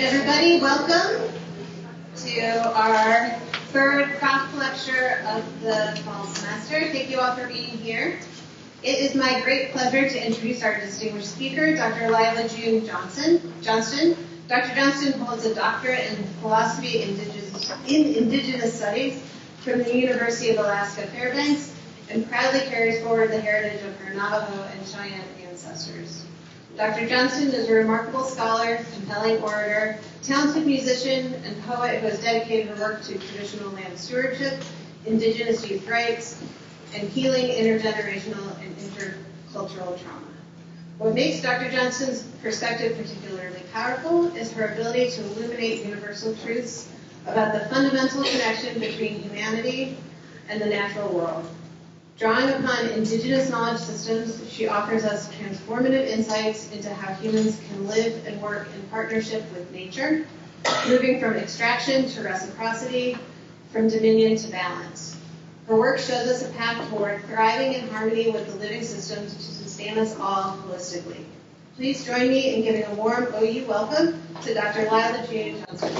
everybody, welcome to our third Goff Lecture of the fall semester. Thank you all for being here. It is my great pleasure to introduce our distinguished speaker, Dr. Lyla June Johnston. Dr. Johnston holds a doctorate in philosophy in Indigenous Studies from the University of Alaska Fairbanks and proudly carries forward the heritage of her Navajo and Cheyenne ancestors. Dr. Johnston is a remarkable scholar, compelling orator, talented musician, and poet who has dedicated her work to traditional land stewardship, Indigenous youth rights, and healing intergenerational and intercultural trauma. What makes Dr. Johnston's perspective particularly powerful is her ability to illuminate universal truths about the fundamental connection between humanity and the natural world. Drawing upon Indigenous knowledge systems, she offers us transformative insights into how humans can live and work in partnership with nature, moving from extraction to reciprocity, from dominion to balance. Her work shows us a path toward thriving in harmony with the living systems to sustain us all holistically. Please join me in giving a warm OU welcome to Dr. Lyla June Johnston.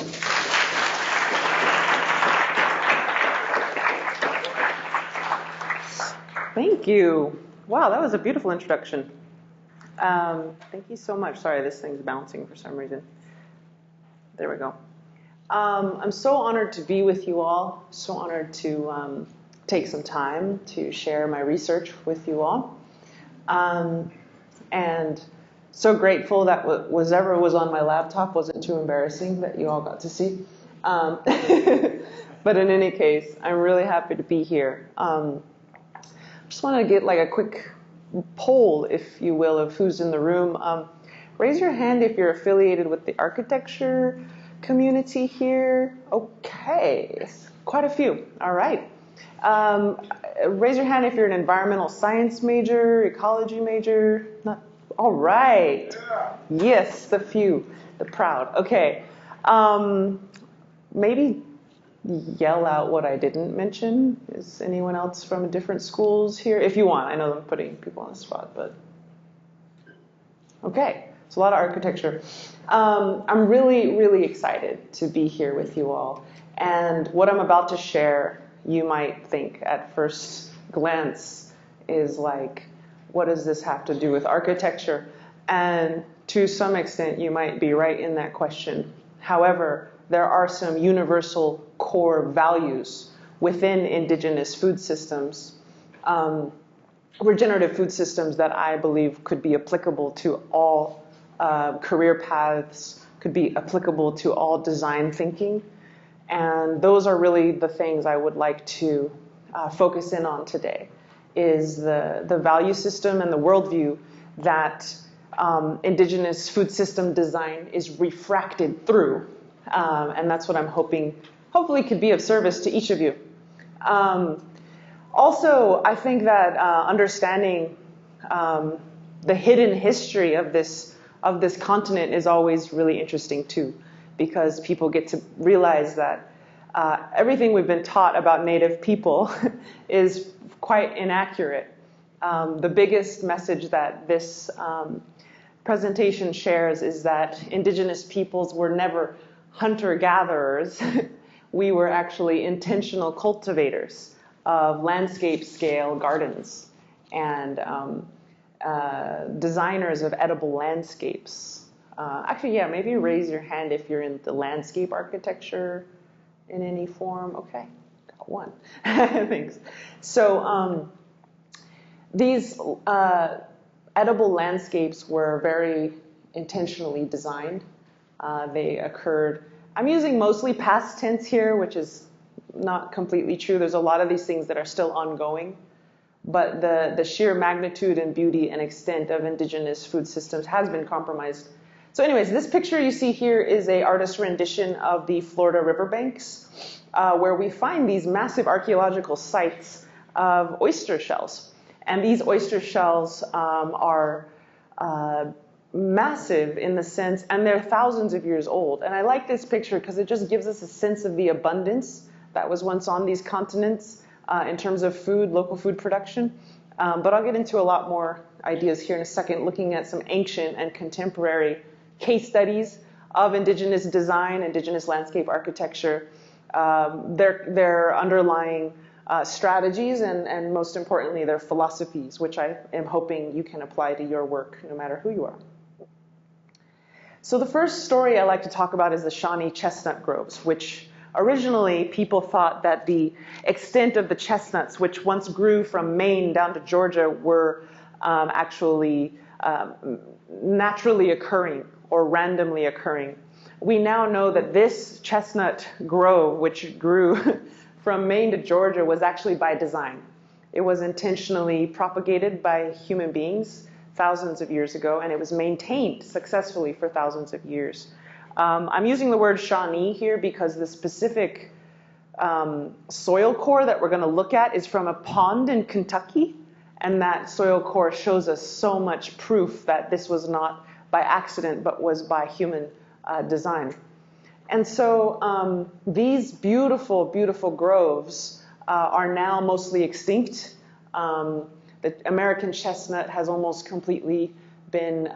Thank you. Wow, that was a beautiful introduction. Thank you so much. Sorry, this thing's bouncing for some reason. There we go. I'm so honored to be with you all. So honored to take some time to share my research with you all. And so grateful that whatever was on my laptop wasn't too embarrassing that you all got to see. But in any case, I'm really happy to be here. Just want to get like a quick poll, if you will, of who's in the room. Raise your hand if you're affiliated with the architecture community here. Okay, quite a few. All right. Raise your hand if you're an environmental science major, ecology major. Not. All right. Yeah. Yes, the few, the proud. Okay. Maybe yell out what I didn't mention. Is anyone else from different schools here? If you want. I know I'm putting people on the spot, but okay. It's a lot of architecture. I'm really, really excited to be here with you all. And what I'm about to share, you might think at first glance is like, what does this have to do with architecture? And to some extent, you might be right in that question. However, there are some universal core values within Indigenous food systems, regenerative food systems that I believe could be applicable to all career paths, could be applicable to all design thinking. And those are really the things I would like to focus in on today, is the value system and the worldview that Indigenous food system design is refracted through. And that's what I'm hopefully could be of service to each of you. Also, I think that understanding the hidden history of this continent is always really interesting too, because people get to realize that everything we've been taught about Native people is quite inaccurate. The biggest message that this presentation shares is that Indigenous peoples were never hunter-gatherers. We were actually intentional cultivators of landscape-scale gardens and designers of edible landscapes. Actually, yeah, maybe raise your hand if you're in the landscape architecture in any form. Okay, got one. Thanks. So these edible landscapes were very intentionally designed. They occurred, I'm using mostly past tense here, which is not completely true. There's a lot of these things that are still ongoing. But the sheer magnitude and beauty and extent of Indigenous food systems has been compromised. So anyways, this picture you see here is an artist's rendition of the Florida riverbanks, where we find these massive archaeological sites of oyster shells. And these oyster shells are massive in the sense, and they're thousands of years old. And I like this picture because it just gives us a sense of the abundance that was once on these continents in terms of food, local food production. But I'll get into a lot more ideas here in a second, looking at some ancient and contemporary case studies of indigenous design, indigenous landscape architecture, their underlying strategies, and most importantly, their philosophies, which I am hoping you can apply to your work no matter who you are. So the first story I like to talk about is the Shawnee chestnut groves, which originally people thought that the extent of the chestnuts, which once grew from Maine down to Georgia, were actually naturally occurring or randomly occurring. We now know that this chestnut grove, which grew from Maine to Georgia, was actually by design. It was intentionally propagated by human beings thousands of years ago, and it was maintained successfully for thousands of years. I'm using the word Shawnee here because the specific soil core that we're going to look at is from a pond in Kentucky, and that soil core shows us so much proof that this was not by accident but was by human design. And so these beautiful, beautiful groves are now mostly extinct. The American chestnut has almost completely been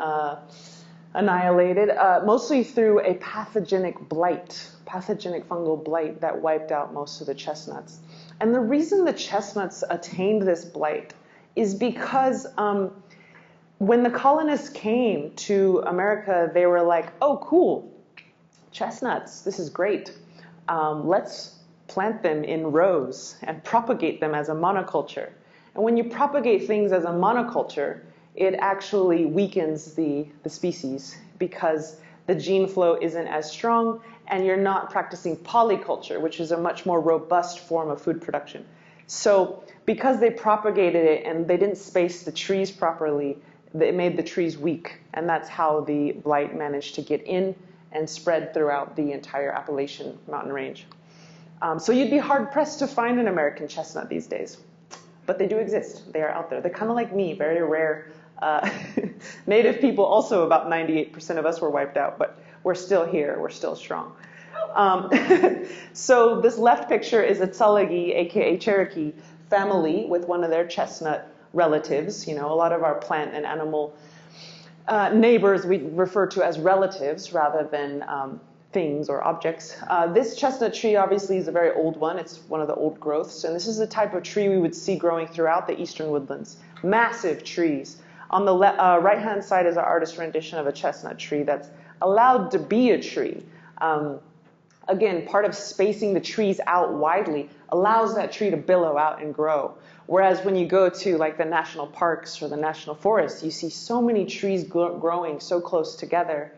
annihilated, mostly through a pathogenic fungal blight that wiped out most of the chestnuts. And the reason the chestnuts attained this blight is because when the colonists came to America, they were like, oh, cool, chestnuts, this is great. Let's plant them in rows and propagate them as a monoculture. And when you propagate things as a monoculture, it actually weakens the species because the gene flow isn't as strong, and you're not practicing polyculture, which is a much more robust form of food production. So because they propagated it and they didn't space the trees properly, it made the trees weak, and that's how the blight managed to get in and spread throughout the entire Appalachian mountain range. So you'd be hard-pressed to find an American chestnut these days. But they do exist. They are out there. They're kind of like me, very rare. Native people also, about 98% of us were wiped out, but we're still here. We're still strong. So this left picture is a Tsétsêhéstâhese, aka Cherokee, family with one of their chestnut relatives. You know, a lot of our plant and animal neighbors we refer to as relatives rather than things or objects. This chestnut tree obviously is a very old one. It's one of the old growths, and this is the type of tree we would see growing throughout the eastern woodlands. Massive trees. On the right-hand side is an artist's rendition of a chestnut tree that's allowed to be a tree. Again, part of spacing the trees out widely allows that tree to billow out and grow. Whereas when you go to like the national parks or the national forests, you see so many trees growing so close together.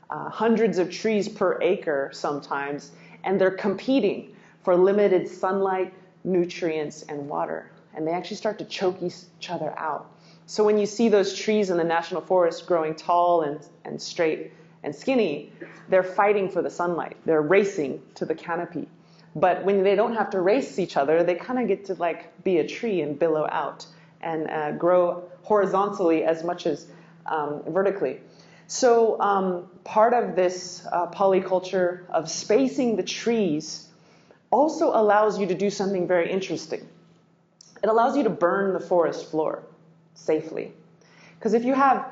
Hundreds of trees per acre sometimes, and they're competing for limited sunlight, nutrients, and water. And they actually start to choke each other out. So when you see those trees in the national forest growing tall and straight and skinny, they're fighting for the sunlight. They're racing to the canopy. But when they don't have to race each other, they kind of get to like be a tree and billow out and grow horizontally as much as vertically. So part of this polyculture of spacing the trees also allows you to do something very interesting. It allows you to burn the forest floor safely. Because if you have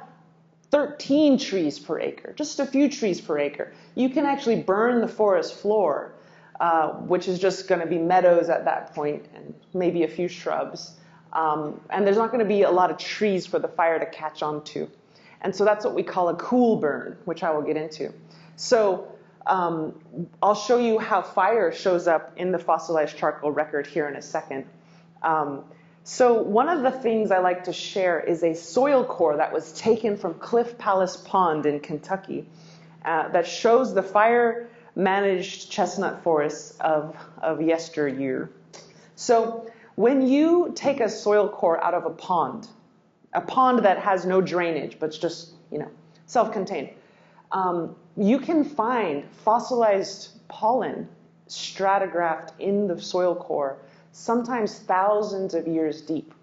13 trees per acre, just a few trees per acre, you can actually burn the forest floor, which is just going to be meadows at that point and maybe a few shrubs. And there's not going to be a lot of trees for the fire to catch on to. And so that's what we call a cool burn, which I will get into. So I'll show you how fire shows up in the fossilized charcoal record here in a second. So one of the things I like to share is a soil core that was taken from Cliff Palace Pond in Kentucky that shows the fire-managed chestnut forests of yesteryear. So when you take a soil core out of a pond that has no drainage, but it's just, self-contained, you can find fossilized pollen stratigraphed in the soil core, sometimes thousands of years deep.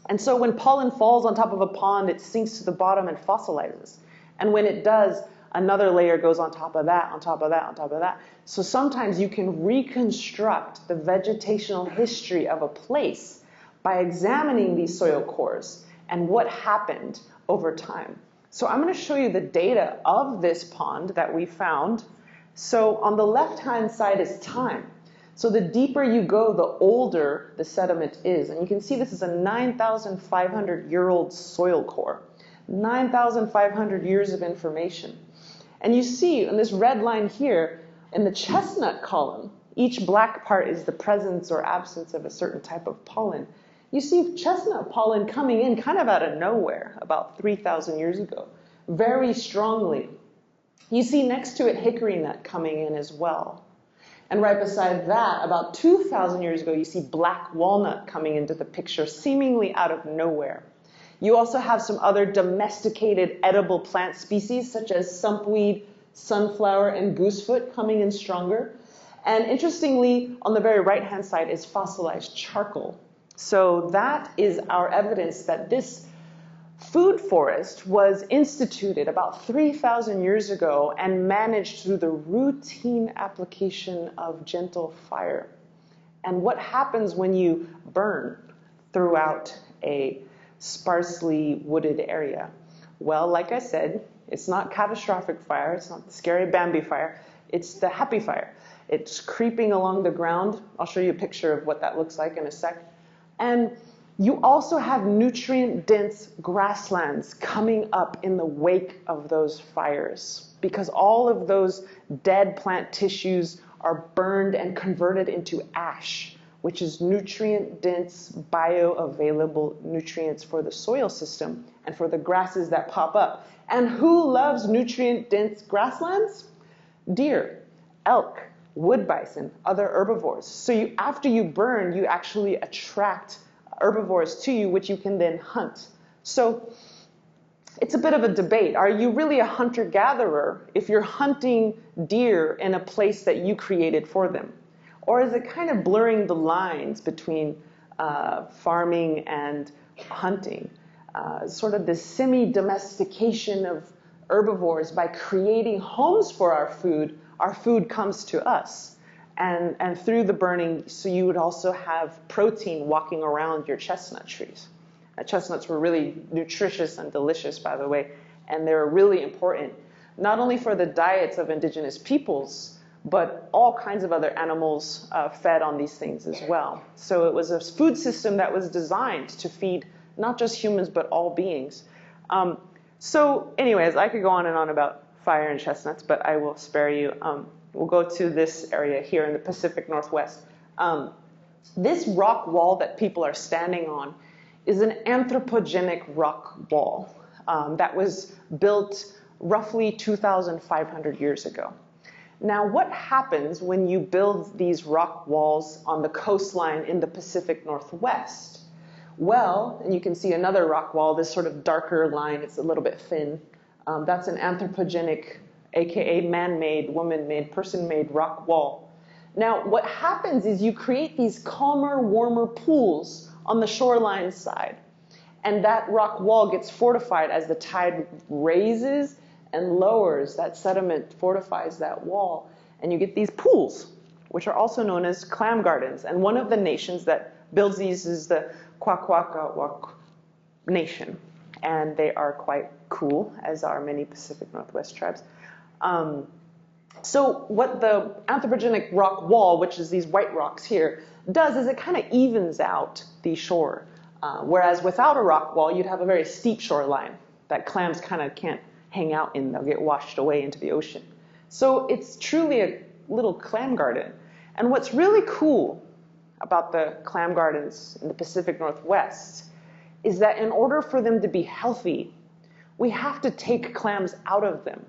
And so when pollen falls on top of a pond, it sinks to the bottom and fossilizes. And when it does, another layer goes on top of that, on top of that, on top of that. So sometimes you can reconstruct the vegetational history of a place by examining these soil cores and what happened over time. So I'm going to show you the data of this pond that we found. So on the left-hand side is time. So the deeper you go, the older the sediment is. And you can see this is a 9,500-year-old soil core. 9,500 years of information. And you see in this red line here, in the chestnut column, each black part is the presence or absence of a certain type of pollen. You see chestnut pollen coming in kind of out of nowhere about 3,000 years ago, very strongly. You see next to it hickory nut coming in as well. And right beside that, about 2,000 years ago, you see black walnut coming into the picture, seemingly out of nowhere. You also have some other domesticated edible plant species, such as sumpweed, sunflower, and goosefoot coming in stronger. And interestingly, on the very right-hand side is fossilized charcoal. So that is our evidence that this food forest was instituted about 3,000 years ago and managed through the routine application of gentle fire. And what happens when you burn throughout a sparsely wooded area? Well, like I said, it's not catastrophic fire, it's not the scary Bambi fire, it's the happy fire. It's creeping along the ground. I'll show you a picture of what that looks like in a sec. And you also have nutrient-dense grasslands coming up in the wake of those fires, because all of those dead plant tissues are burned and converted into ash, which is nutrient-dense, bioavailable nutrients for the soil system and for the grasses that pop up. And who loves nutrient-dense grasslands? Deer, elk, wood bison, other herbivores. So after you burn, you actually attract herbivores to you, which you can then hunt. So it's a bit of a debate. Are you really a hunter-gatherer if you're hunting deer in a place that you created for them? Or is it kind of blurring the lines between farming and hunting? Sort of the semi-domestication of herbivores. By creating homes for our food comes to us. And through the burning, so you would also have protein walking around your chestnut trees. Chestnuts were really nutritious and delicious, by the way, and they're really important, not only for the diets of indigenous peoples, but all kinds of other animals fed on these things as well. So it was a food system that was designed to feed not just humans, but all beings. So anyways, I could go on and on about fire and chestnuts, but I will spare you. We'll go to this area here in the Pacific Northwest. This rock wall that people are standing on is an anthropogenic rock wall that was built roughly 2,500 years ago. Now, what happens when you build these rock walls on the coastline in the Pacific Northwest? Well, and you can see another rock wall, this sort of darker line, it's a little bit thin. That's an anthropogenic, aka man-made, woman-made, person-made rock wall. Now, what happens is you create these calmer, warmer pools on the shoreline side. And that rock wall gets fortified as the tide raises and lowers. That sediment fortifies that wall. And you get these pools, which are also known as clam gardens. And one of the nations that builds these is the Kwakwaka'wakw Nation. And they are quite cool, as are many Pacific Northwest tribes. So what the anthropogenic rock wall, which is these white rocks here, does is it kind of evens out the shore. Whereas without a rock wall, you'd have a very steep shoreline that clams kind of can't hang out in. They'll get washed away into the ocean. So it's truly a little clam garden. And what's really cool about the clam gardens in the Pacific Northwest is that in order for them to be healthy, we have to take clams out of them.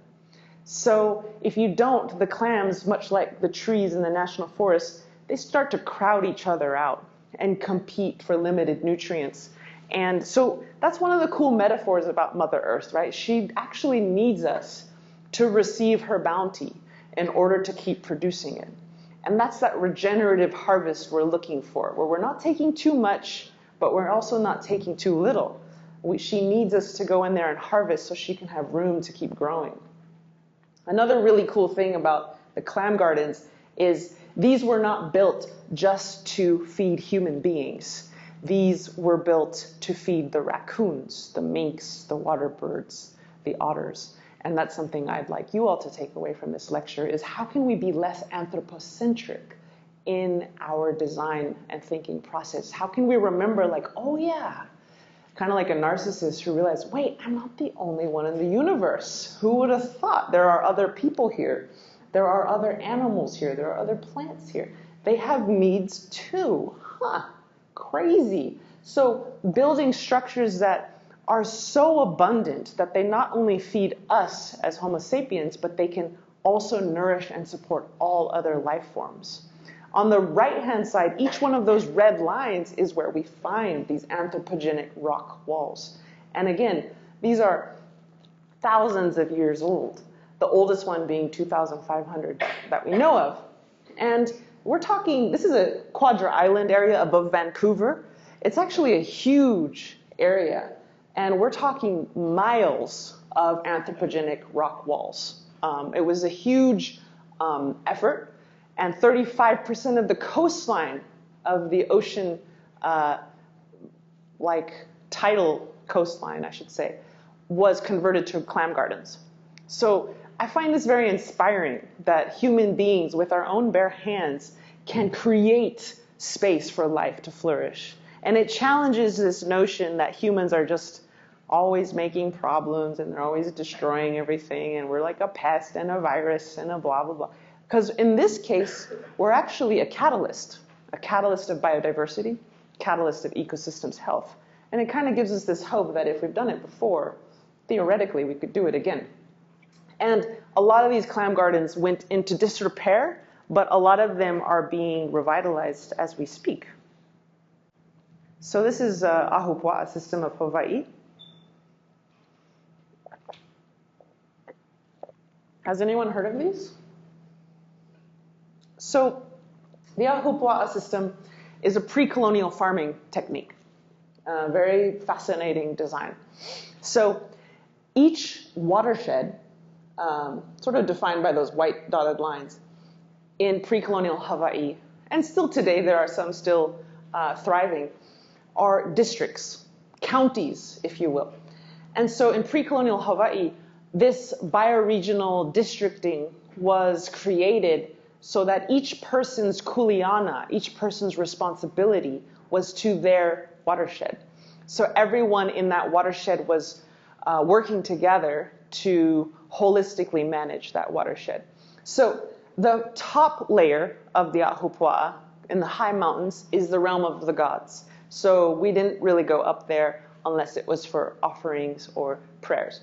So if you don't, the clams, much like the trees in the national forest, they start to crowd each other out and compete for limited nutrients. And so that's one of the cool metaphors about Mother Earth, right? She actually needs us to receive her bounty in order to keep producing it. And that's that regenerative harvest we're looking for, where we're not taking too much, but we're also not taking too little. She needs us to go in there and harvest so she can have room to keep growing. Another really cool thing about the clam gardens is these were not built just to feed human beings. These were built to feed the raccoons, the minks, the water birds, the otters. And that's something I'd like you all to take away from this lecture, is how can we be less anthropocentric in our design and thinking process? How can we remember, like, oh yeah, kind of like a narcissist who realized, wait, I'm not the only one in the universe. Who would have thought? There are other people here. There are other animals here. There are other plants here. They have needs too. Huh, crazy. So building structures that are so abundant that they not only feed us as Homo sapiens, but they can also nourish and support all other life forms. On the right-hand side, each one of those red lines is where we find these anthropogenic rock walls. And again, these are thousands of years old, the oldest one being 2,500 that we know of. And we're talking, this is a Quadra Island area above Vancouver. It's actually a huge area. And we're talking miles of anthropogenic rock walls. It was a huge effort, and 35% of the coastline of the ocean, like tidal coastline, I should say, was converted to clam gardens. So I find this very inspiring that human beings with our own bare hands can create space for life to flourish. And it challenges this notion that humans are just always making problems and they're always destroying everything and we're like a pest and a virus and a blah, blah, blah. Because in this case, we're actually a catalyst of biodiversity, catalyst of ecosystems health. And it kind of gives us this hope that if we've done it before, theoretically, we could do it again. And a lot of these clam gardens went into disrepair, but a lot of them are being revitalized as we speak. So this is Ahupua'a system of Hawaii. Has anyone heard of these? So the Ahupua'a system is a pre-colonial farming technique. Very fascinating design. So each watershed, sort of defined by those white dotted lines, in pre-colonial Hawaii, and still today there are some still thriving, are districts, counties, if you will. And so in pre-colonial Hawaii, this bioregional districting was created so that each person's kuleana, each person's responsibility was to their watershed. So everyone in that watershed was working together to holistically manage that watershed. So the top layer of the Ahupua'a in the high mountains is the realm of the gods. So we didn't really go up there unless it was for offerings or prayers.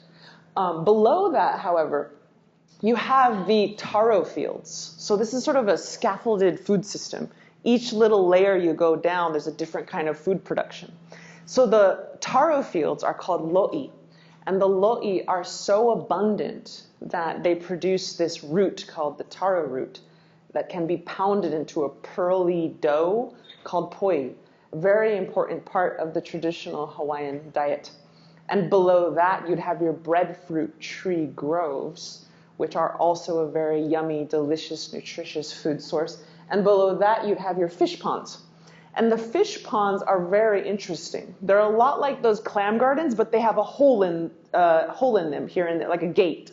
Below that, however, you have the taro fields. So this is sort of a scaffolded food system. Each little layer you go down, there's a different kind of food production. So the taro fields are called lo'i. And the lo'i are so abundant that they produce this root called the taro root that can be pounded into a pearly dough called poi. A very important part of the traditional Hawaiian diet. And below that, you'd have your breadfruit tree groves, which are also a very yummy, delicious, nutritious food source. And below that, you'd have your fish ponds. And the fish ponds are very interesting. They're a lot like those clam gardens, but they have a hole in them here, like a gate.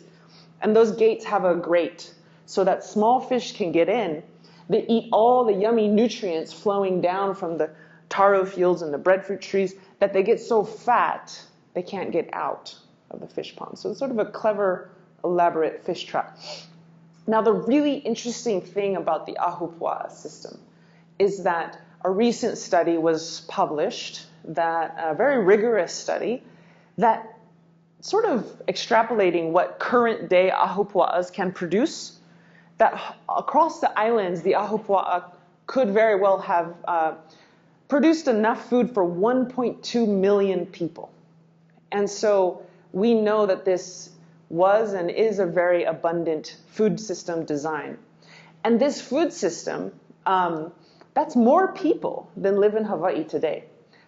And those gates have a grate so that small fish can get in. They eat all the yummy nutrients flowing down from the taro fields and the breadfruit trees that they get so fat they can't get out of the fish pond. So it's sort of a clever, elaborate fish trap. Now, the really interesting thing about the Ahupua'a system is that a recent study was published, a very rigorous study, that sort of extrapolating what current day Ahupua'as can produce, that across the islands, the Ahupua'a could very well have produced enough food for 1.2 million people. And so we know that this was and is a very abundant food system design. And this food system, that's more people than live in Hawaii today.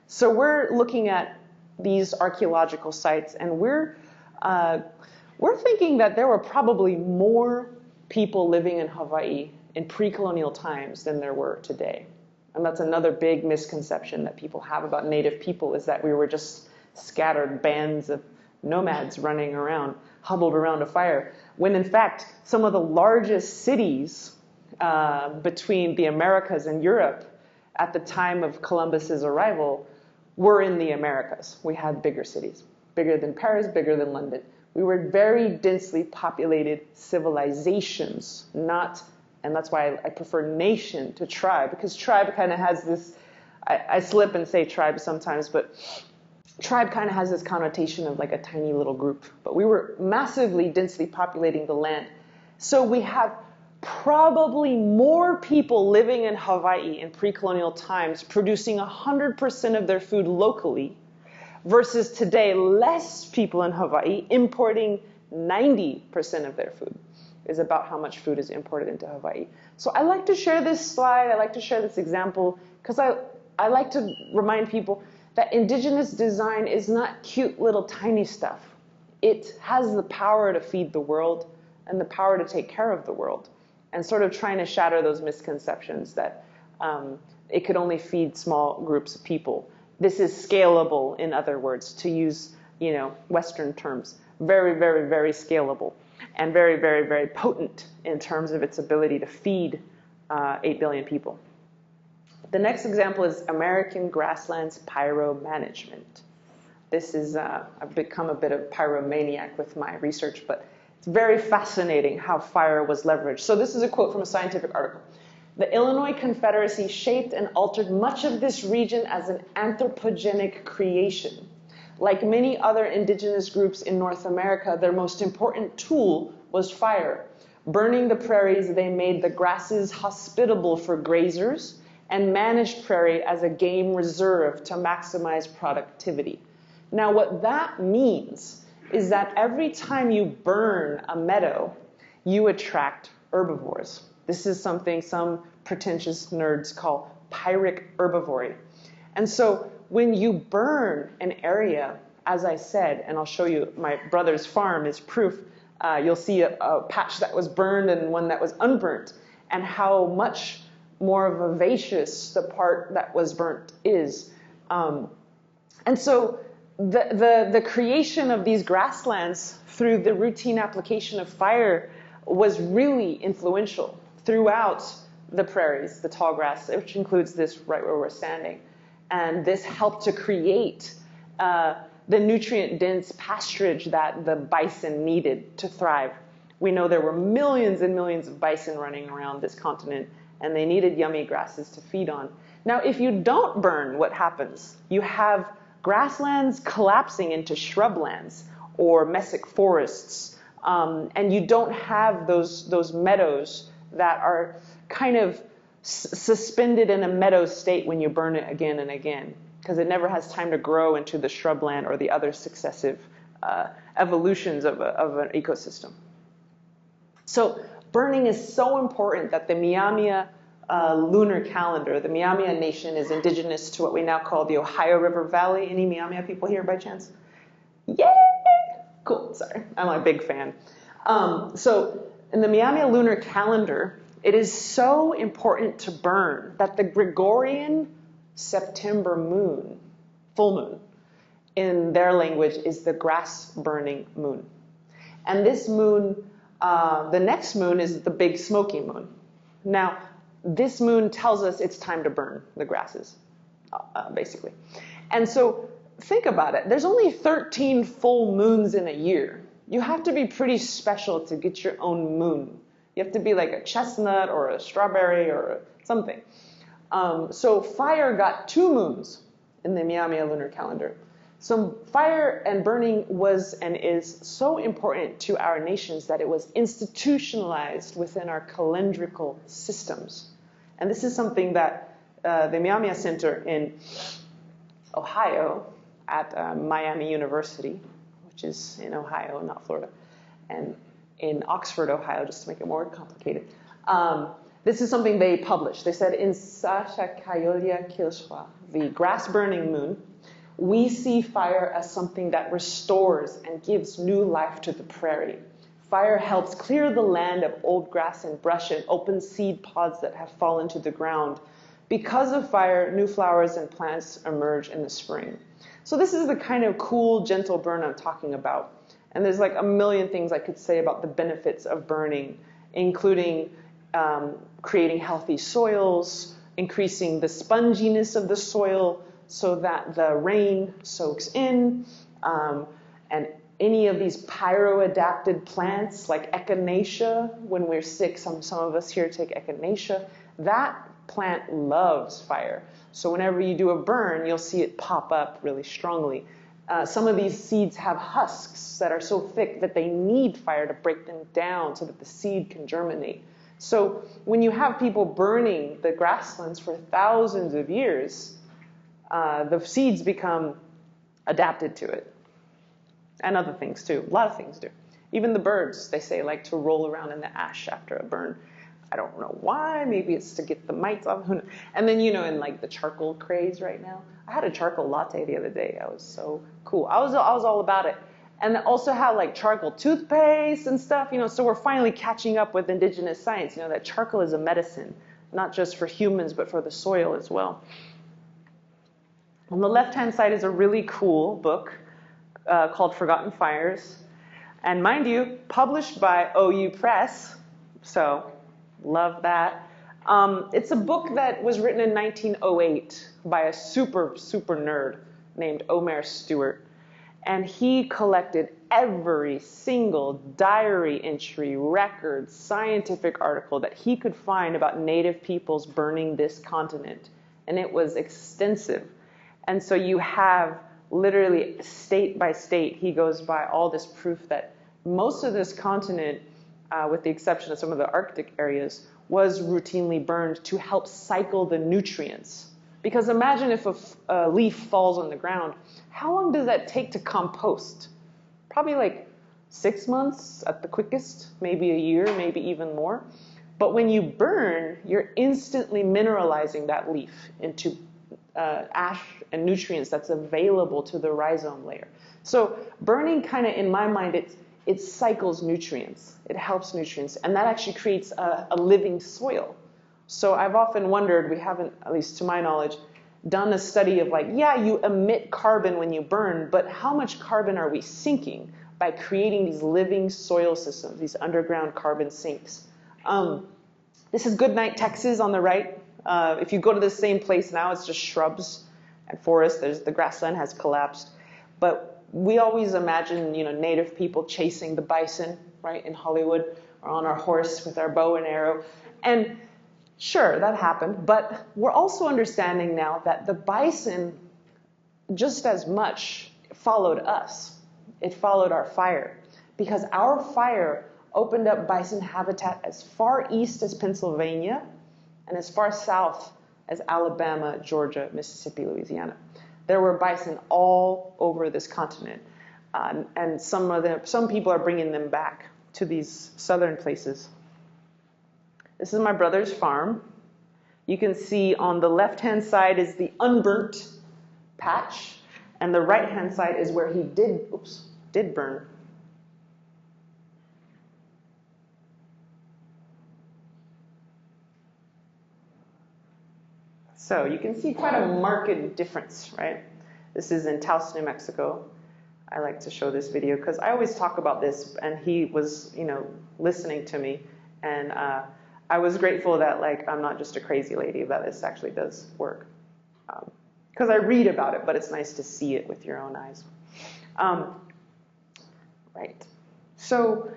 So we're looking at these archaeological sites, and we're thinking that there were probably more people living in Hawaii in pre-colonial times than there were today. And that's another big misconception that people have about Native people, is that we were just scattered bands of nomads running around, huddled around a fire, when in fact some of the largest cities between the Americas and Europe at the time of Columbus's arrival were in the Americas. We had bigger cities, bigger than Paris, bigger than London. We were very densely populated civilizations, not, and that's why I prefer nation to tribe, because tribe kind of has this, I slip and say tribe sometimes, but tribe kind of has this connotation of like a tiny little group. But we were massively densely populating the land. So we have probably more people living in Hawaii in pre-colonial times producing 100% of their food locally versus today less people in Hawaii importing 90% of their food is about how much food is imported into Hawaii. So I like to share this slide, I like to share this example because I like to remind people that indigenous design is not cute little tiny stuff. It has the power to feed the world and the power to take care of the world, and sort of trying to shatter those misconceptions that it could only feed small groups of people. This is scalable, in other words, to use, Western terms. Very, very, very scalable, and very, very, very potent in terms of its ability to feed 8 billion people. The next example is American grasslands pyro management. This is, I've become a bit of pyromaniac with my research, but it's very fascinating how fire was leveraged. So this is a quote from a scientific article. The Illinois Confederacy shaped and altered much of this region as an anthropogenic creation. Like many other indigenous groups in North America, their most important tool was fire. Burning the prairies, they made the grasses hospitable for grazers and managed prairie as a game reserve to maximize productivity. Now, what that means is that every time you burn a meadow, you attract herbivores. This is something some pretentious nerds call pyrrhic herbivory. And so when you burn an area, as I said, and I'll show you my brother's farm is proof, you'll see a patch that was burned and one that was unburnt, and how much more vivacious the part that was burnt is. And so the creation of these grasslands through the routine application of fire was really influential throughout the prairies, the tall grass, which includes this right where we're standing. And this helped to create the nutrient-dense pasturage that the bison needed to thrive. We know there were millions and millions of bison running around this continent, and they needed yummy grasses to feed on. Now, if you don't burn, what happens? You have grasslands collapsing into shrublands or mesic forests, and you don't have those meadows that are kind of suspended in a meadow state when you burn it again and again, because it never has time to grow into the shrubland or the other successive evolutions of an ecosystem. So burning is so important that the Miamia lunar calendar, the Miamia Nation is indigenous to what we now call the Ohio River Valley. Any Miamia people here by chance? Yay! Cool, sorry, I'm a big fan. So in the Miamia lunar calendar, it is so important to burn that the Gregorian September moon, full moon, in their language is the grass burning moon. And this moon, the next moon is the big smoky moon. Now, this moon tells us it's time to burn the grasses, basically. And so think about it. There's only 13 full moons in a year. You have to be pretty special to get your own moon. You have to be like a chestnut or a strawberry or something. So fire got 2 moons in the Miamia lunar calendar. So fire and burning was and is so important to our nations that it was institutionalized within our calendrical systems. And this is something that the Miamia Center in Ohio at Miami University, which is in Ohio, not Florida, and in Oxford, Ohio, just to make it more complicated. This is something they published. They said, in Tsétsêhéstâhese Kilshwa, the grass-burning moon, we see fire as something that restores and gives new life to the prairie. Fire helps clear the land of old grass and brush and open seed pods that have fallen to the ground. Because of fire, new flowers and plants emerge in the spring. So this is the kind of cool, gentle burn I'm talking about. And there's like a million things I could say about the benefits of burning, including creating healthy soils, increasing the sponginess of the soil so that the rain soaks in, and any of these pyro-adapted plants like echinacea, when we're sick, some of us here take echinacea, that plant loves fire. So whenever you do a burn, you'll see it pop up really strongly. Some of these seeds have husks that are so thick that they need fire to break them down so that the seed can germinate. So when you have people burning the grasslands for thousands of years, the seeds become adapted to it. And other things too. A lot of things do. Even the birds, they say, like to roll around in the ash after a burn. I don't know why. Maybe it's to get the mites off. And then, in like the charcoal craze right now. I had a charcoal latte the other day. That was so cool. I was all about it. And also had like charcoal toothpaste and stuff, so we're finally catching up with indigenous science, that charcoal is a medicine, not just for humans, but for the soil as well. On the left-hand side is a really cool book called Forgotten Fires. And mind you, published by OU Press, so love that. It's a book that was written in 1908 by a super, super nerd named Omer Stewart. And he collected every single diary entry, record, scientific article that he could find about Native peoples burning this continent. And it was extensive. And so you have literally state by state, he goes by all this proof that most of this continent, with the exception of some of the Arctic areas, was routinely burned to help cycle the nutrients. Because imagine if a leaf falls on the ground, how long does that take to compost? Probably like 6 months at the quickest, maybe a year, maybe even more. But when you burn, you're instantly mineralizing that leaf into ash and nutrients that's available to the rhizome layer. So burning kind of, in my mind, it cycles nutrients. It helps nutrients. And that actually creates a living soil. So I've often wondered, we haven't, at least to my knowledge, done a study of like, yeah, you emit carbon when you burn, but how much carbon are we sinking by creating these living soil systems, these underground carbon sinks? This is Goodnight, Texas on the right. If you go to the same place now, it's just shrubs and forest. The grassland has collapsed. But we always imagine, Native people chasing the bison, right, in Hollywood, or on our horse with our bow and arrow. And sure, that happened. But we're also understanding now that the bison just as much followed us. It followed our fire. Because our fire opened up bison habitat as far east as Pennsylvania and as far south as Alabama, Georgia, Mississippi, Louisiana. There were bison all over this continent. And some people are bringing them back to these southern places. This is my brother's farm. You can see on the left-hand side is the unburnt patch, and the right-hand side is where he did burn. So you can see quite a marked difference, right? This is in Taos, New Mexico. I like to show this video because I always talk about this, and he was, listening to me, and I was grateful that I'm not just a crazy lady, that this actually does work. Because I read about it, but it's nice to see it with your own eyes. Right. So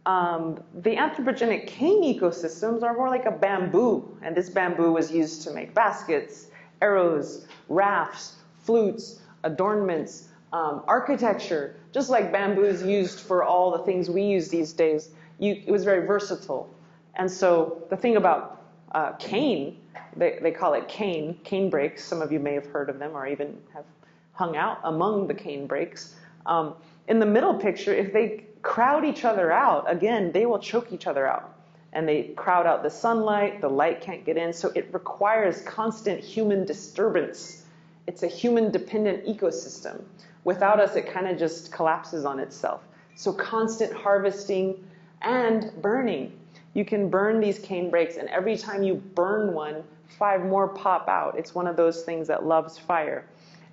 the anthropogenic cane ecosystems are more like a bamboo, and this bamboo was used to make baskets, arrows, rafts, flutes, adornments, architecture. Just like bamboo is used for all the things we use these days, it was very versatile. And so the thing about cane, they call it cane brakes. Some of you may have heard of them or even have hung out among the cane brakes. In the middle picture, if they crowd each other out, again, they will choke each other out. And they crowd out the sunlight, the light can't get in, so it requires constant human disturbance. It's a human-dependent ecosystem. Without us, it kind of just collapses on itself. So constant harvesting and burning. You can burn these cane brakes, and every time you burn one, 5 more pop out. It's one of those things that loves fire.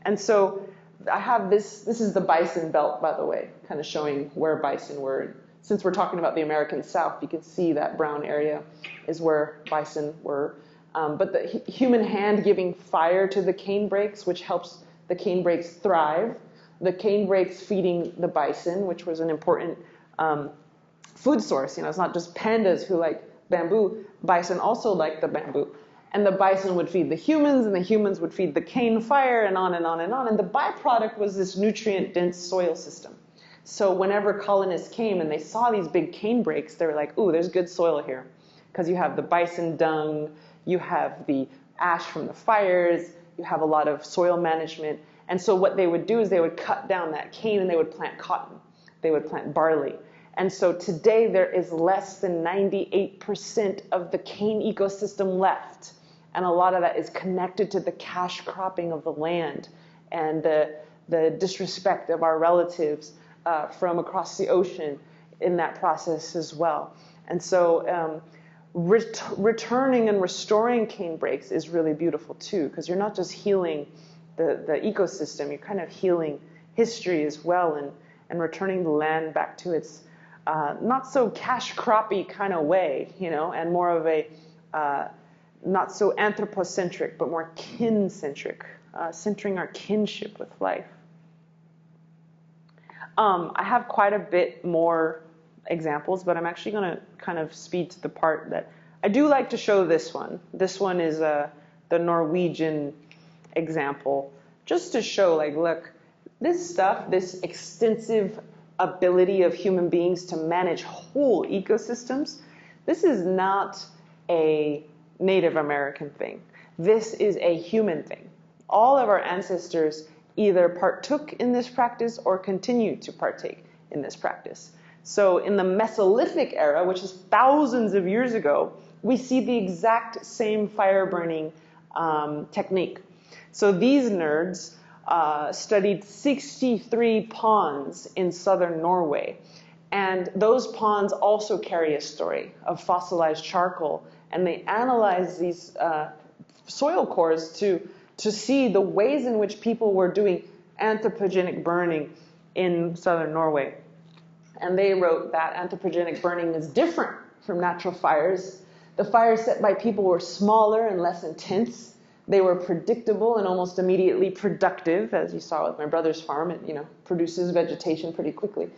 And so I have this is the bison belt, by the way, kind of showing where bison were. Since we're talking about the American South, you can see that brown area is where bison were. But the human hand giving fire to the cane brakes, which helps the cane brakes thrive. The cane brakes feeding the bison, which was an important food source. You know, it's not just pandas who like bamboo. Bison also like the bamboo. And the bison would feed the humans, and the humans would feed the cane fire, and on and on and on. And the byproduct was this nutrient-dense soil system. So whenever colonists came and they saw these big cane brakes, they were like, ooh, there's good soil here. Because you have the bison dung, you have the ash from the fires, you have a lot of soil management. And so what they would do is they would cut down that cane and they would plant cotton. They would plant barley. And so today there is less than 98% of the cane ecosystem left. And a lot of that is connected to the cash cropping of the land and the disrespect of our relatives from across the ocean in that process as well. And so returning and restoring cane brakes is really beautiful too, because you're not just healing the ecosystem, you're kind of healing history as well, and returning the land back to its not so cash croppy kind of way, you know, and more of a not so anthropocentric, but more kin-centric, centering our kinship with life. I have quite a bit more examples, but I'm actually going to kind of speed to the part that I do like to show this one. This one is the Norwegian example, just to show, like, look, this stuff, this extensive ability of human beings to manage whole ecosystems, this is not a Native American thing. This is a human thing. All of our ancestors either partook in this practice or continue to partake in this practice. So in the Mesolithic era, which is thousands of years ago, we see the exact same fire burning technique. So these nerds studied 63 ponds in southern Norway. And those ponds also carry a story of fossilized charcoal. And they analyze these soil cores to see the ways in which people were doing anthropogenic burning in southern Norway. And they wrote that anthropogenic burning is different from natural fires. The fires set by people were smaller and less intense. They were predictable and almost immediately productive, as you saw with my brother's farm. It, you know, produces vegetation pretty quickly,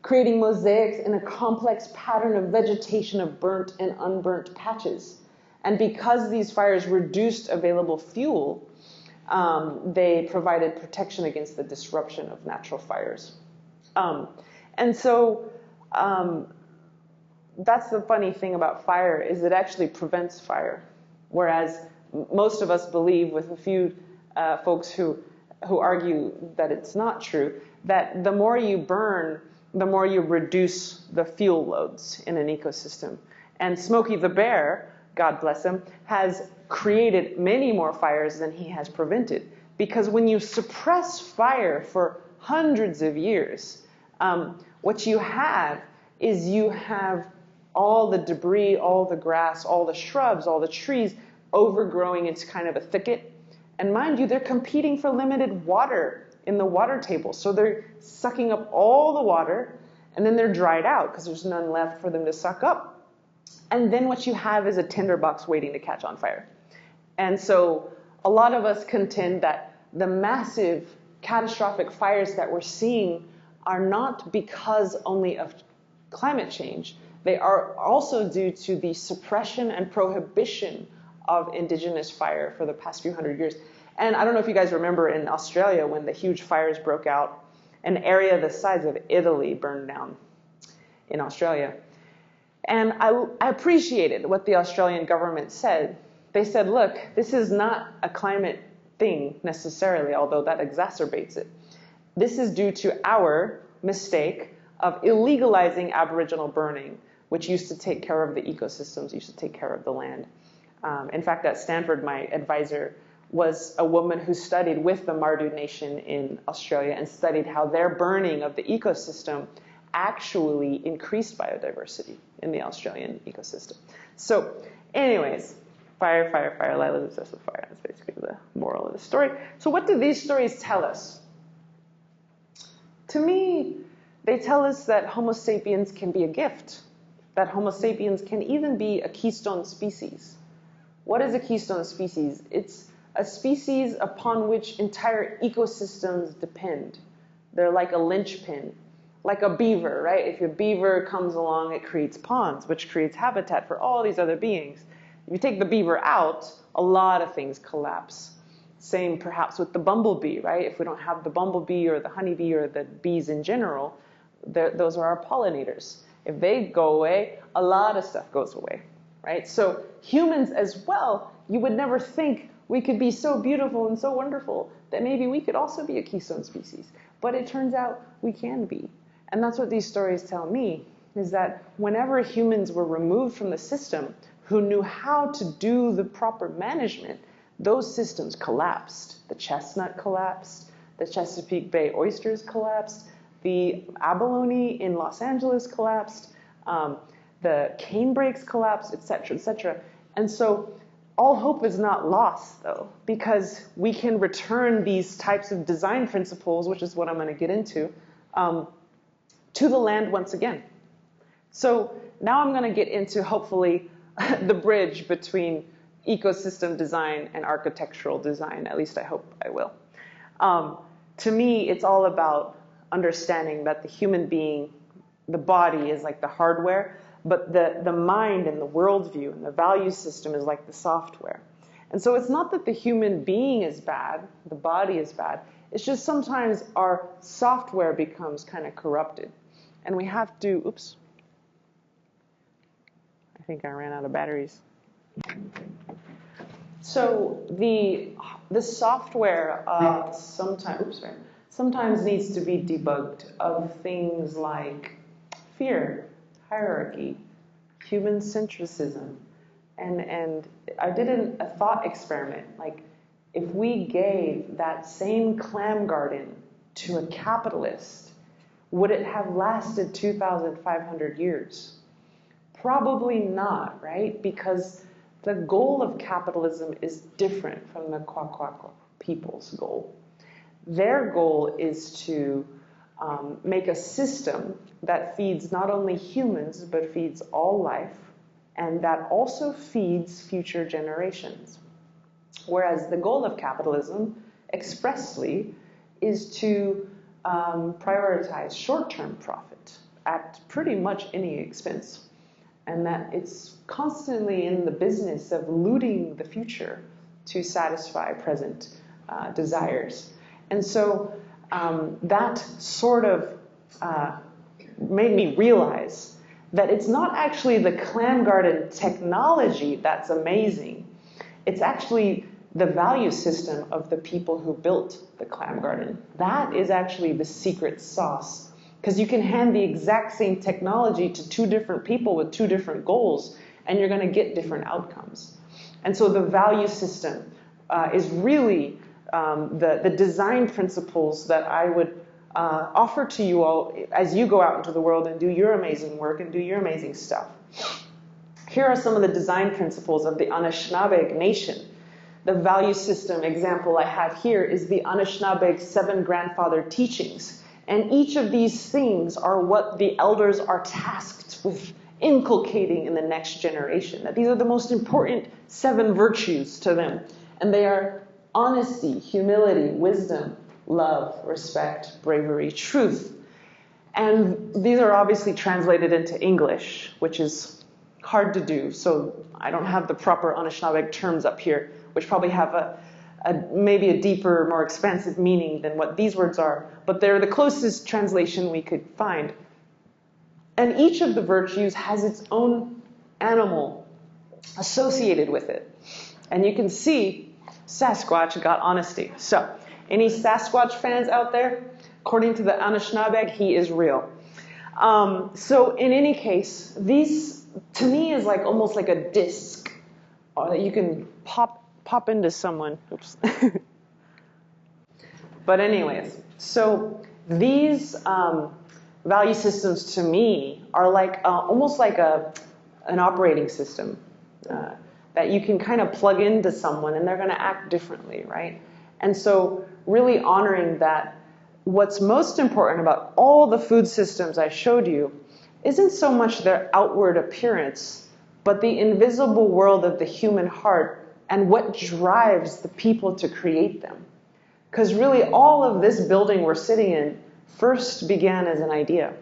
creating mosaics in a complex pattern of vegetation of burnt and unburnt patches. And because these fires reduced available fuel, they provided protection against the disruption of natural fires. And so that's the funny thing about fire, is it actually prevents fire. Whereas most of us believe, with a few folks who argue that it's not true, that the more you burn, the more you reduce the fuel loads in an ecosystem. And Smokey the Bear, God bless him, has created many more fires than he has prevented. Because when you suppress fire for hundreds of years, what you have is you have all the debris, all the grass, all the shrubs, all the trees overgrowing into kind of a thicket. And mind you, they're competing for limited water in the water table. So they're sucking up all the water, and then they're dried out because there's none left for them to suck up. And then what you have is a tinderbox waiting to catch on fire. And so a lot of us contend that the massive catastrophic fires that we're seeing are not because only of climate change. They are also due to the suppression and prohibition of indigenous fire for the past few hundred years. And I don't know if you guys remember in Australia when the huge fires broke out, an area the size of Italy burned down in Australia. And I appreciated what the Australian government said. They said, look, this is not a climate thing necessarily, although that exacerbates it. This is due to our mistake of illegalizing Aboriginal burning, which used to take care of the ecosystems, used to take care of the land. In fact, at Stanford, my advisor was a woman who studied with the Mardu Nation in Australia and studied how their burning of the ecosystem actually increased biodiversity in the Australian ecosystem. So anyways, fire, fire, fire. Lila's obsessed with fire. That's basically the moral of the story. So what do these stories tell us? To me, they tell us that Homo sapiens can be a gift, that Homo sapiens can even be a keystone species. What is a keystone species? It's a species upon which entire ecosystems depend. They're like a linchpin, like a beaver, right? If a beaver comes along, it creates ponds, which creates habitat for all these other beings. If you take the beaver out, a lot of things collapse. Same perhaps with the bumblebee, right? If we don't have the bumblebee or the honeybee or the bees in general, those are our pollinators. If they go away, a lot of stuff goes away, right? So humans as well, you would never think we could be so beautiful and so wonderful that maybe we could also be a keystone species. But it turns out we can be. And that's what these stories tell me, is that whenever humans were removed from the system, who knew how to do the proper management, those systems collapsed. The chestnut collapsed, the Chesapeake Bay oysters collapsed, the abalone in Los Angeles collapsed, the canebrakes collapsed, et cetera, et cetera. And so all hope is not lost, though, because we can return these types of design principles, which is what I'm going to get into, to the land once again. So now I'm going to get into, hopefully, the bridge between ecosystem design and architectural design. At least I hope I will. To me, it's all about understanding that the human being, the body is like the hardware, but the mind and the worldview and the value system is like the software. And so it's not that the human being is bad, the body is bad. It's just sometimes our software becomes kind of corrupted. And we have to, oops. I think I ran out of batteries. So the software sometimes needs to be debugged of things like fear, hierarchy, human centricism. And I did a thought experiment. Like, if we gave that same clam garden to a capitalist, would it have lasted 2,500 years? Probably not, right? Because the goal of capitalism is different from the Kwakwakwa people's goal. Their goal is to make a system that feeds not only humans, but feeds all life, and that also feeds future generations. Whereas the goal of capitalism, expressly, is to prioritize short-term profit at pretty much any expense. And that it's constantly in the business of looting the future to satisfy present desires. And so that sort of made me realize that it's not actually the clam garden technology that's amazing. It's actually the value system of the people who built the clam garden. That is actually the secret sauce. Because you can hand the exact same technology to two different people with two different goals, and you're going to get different outcomes. And so the value system is really the design principles that I would offer to you all as you go out into the world and do your amazing work and do your amazing stuff. Here are some of the design principles of the Anishinaabe Nation. The value system example I have here is the Anishinaabe 7 grandfather teachings. And each of these things are what the elders are tasked with inculcating in the next generation. That these are the most important 7 virtues to them. And they are honesty, humility, wisdom, love, respect, bravery, truth. And these are obviously translated into English, which is hard to do. So I don't have the proper Anishinaabe terms up here, which probably have maybe a deeper, more expansive meaning than what these words are, but they're the closest translation we could find. And each of the virtues has its own animal associated with it. And you can see Sasquatch got honesty. So, any Sasquatch fans out there? According to the Anishinaabe, he is real. So in any case, these, to me, is like almost like a disc that you can pop into someone. Oops. But anyways, so these value systems to me are like almost like an operating system that you can kind of plug into someone and they're going to act differently, right? And so really honoring that what's most important about all the food systems I showed you isn't so much their outward appearance, but the invisible world of the human heart and what drives the people to create them. Because really all of this building we're sitting in first began as an idea.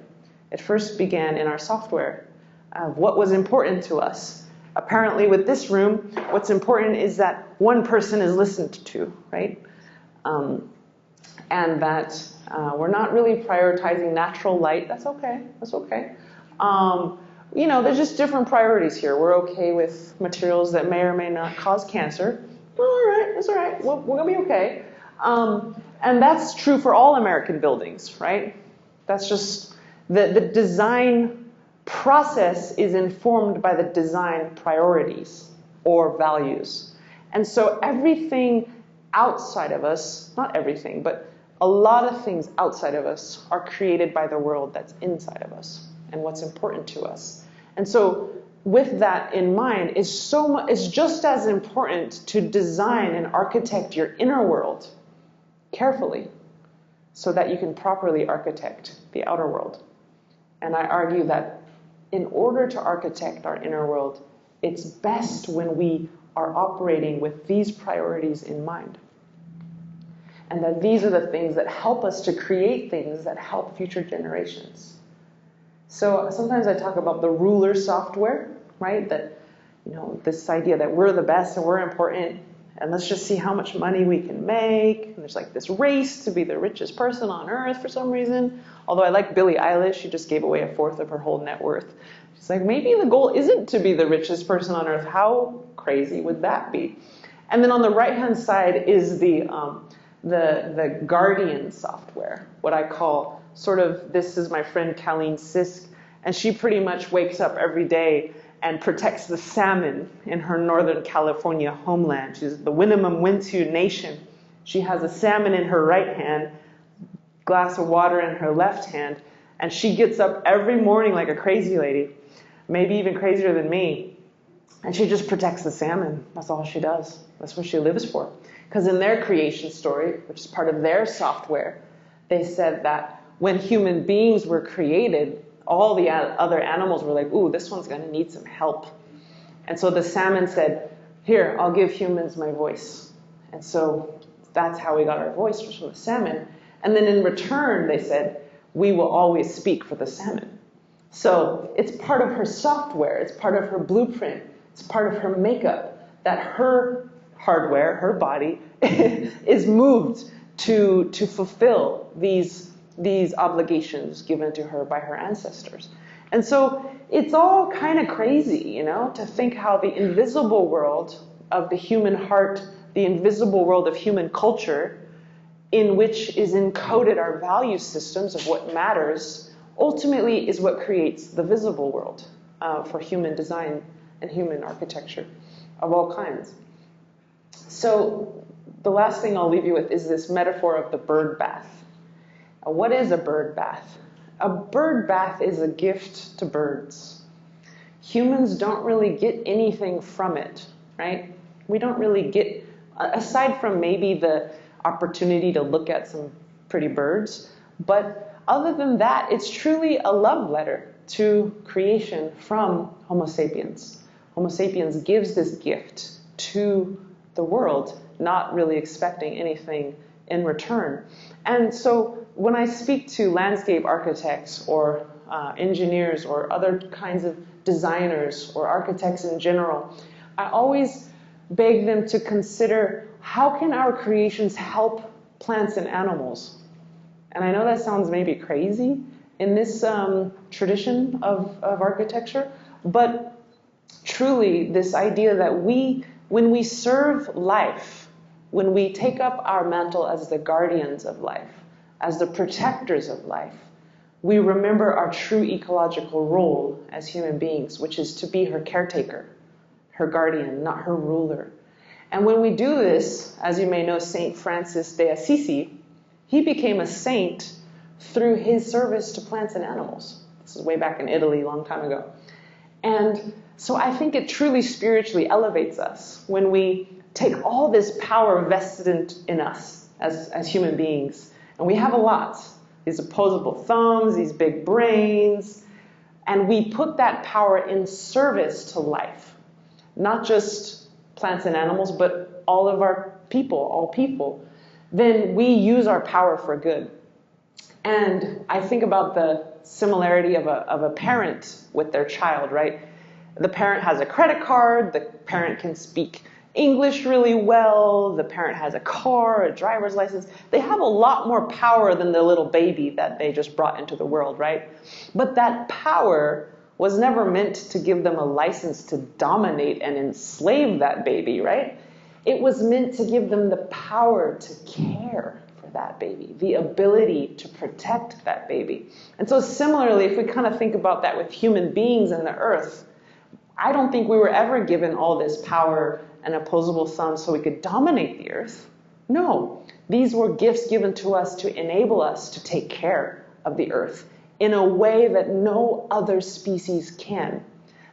It first began in our software of what was important to us. Apparently with this room, what's important is that one person is listened to, right? And that we're not really prioritizing natural light. That's okay. That's okay. You know, there's just different priorities here. We're okay with materials that may or may not cause cancer. Well, all right. It's all right. We're going to be okay. And that's true for all American buildings, right? That's just the design process is informed by the design priorities or values. And so everything outside of us, not everything, but a lot of things outside of us are created by the world that's inside of us and what's important to us. And so with that in mind, it's just as important to design and architect your inner world carefully so that you can properly architect the outer world. And I argue that in order to architect our inner world, it's best when we are operating with these priorities in mind. And that these are the things that help us to create things that help future generations. So sometimes I talk about the ruler software, right? That, you know, this idea that we're the best and we're important, and let's just see how much money we can make. And there's like this race to be the richest person on earth for some reason. Although I like Billie Eilish, she just gave away 1/4 of her whole net worth. She's like, maybe the goal isn't to be the richest person on earth. How crazy would that be? And then on the right-hand side is the guardian software, what I call sort of, this is my friend Colleen Sisk, and she pretty much wakes up every day and protects the salmon in her Northern California homeland. She's the Winnemem Wintu Nation. She has a salmon in her right hand, glass of water in her left hand, and she gets up every morning like a crazy lady, maybe even crazier than me, and she just protects the salmon. That's all she does. That's what she lives for. Because in their creation story, which is part of their software, they said that when human beings were created, all the other animals were like, ooh, this one's going to need some help. And so the salmon said, here, I'll give humans my voice. And so that's how we got our voice, was from the salmon. And then in return, they said, we will always speak for the salmon. So it's part of her software. It's part of her blueprint. It's part of her makeup that her hardware, her body, is moved to fulfill these obligations given to her by her ancestors. And so it's all kind of crazy, you know, to think how the invisible world of the human heart, the invisible world of human culture, in which is encoded our value systems of what matters, ultimately is what creates the visible world for human design and human architecture of all kinds. So the last thing I'll leave you with is this metaphor of the bird bath. What is a bird bath? A bird bath is a gift to birds. Humans don't really get anything from it, right? We don't really get, aside from maybe the opportunity to look at some pretty birds, but other than that, it's truly a love letter to creation from Homo sapiens. Homo sapiens gives this gift to the world, not really expecting anything in return. And so when I speak to landscape architects or engineers or other kinds of designers or architects in general, I always beg them to consider, how can our creations help plants and animals? And I know that sounds maybe crazy in this tradition of architecture, but truly this idea that when we serve life, when we take up our mantle as the guardians of life, as the protectors of life, we remember our true ecological role as human beings, which is to be her caretaker, her guardian, not her ruler. And when we do this, as you may know, Saint Francis de Assisi, he became a saint through his service to plants and animals. This is way back in Italy, a long time ago. And so I think it truly spiritually elevates us when we take all this power vested in us as human beings, And we have a lot. These opposable thumbs, these big brains. And we put that power in service to life. Not just plants and animals, but all of our people, all people. Then we use our power for good. And I think about the similarity of a parent with their child, right? The parent has a credit card, the parent can speak English really well, the parent has a car, a driver's license. They have a lot more power than the little baby that they just brought into the world, right? But that power was never meant to give them a license to dominate and enslave that baby, right? It was meant to give them the power to care for that baby, the ability to protect that baby. And so similarly, if we kind of think about that with human beings and the earth, I don't think we were ever given all this power and opposable thumbs so we could dominate the earth. No, these were gifts given to us to enable us to take care of the earth in a way that no other species can.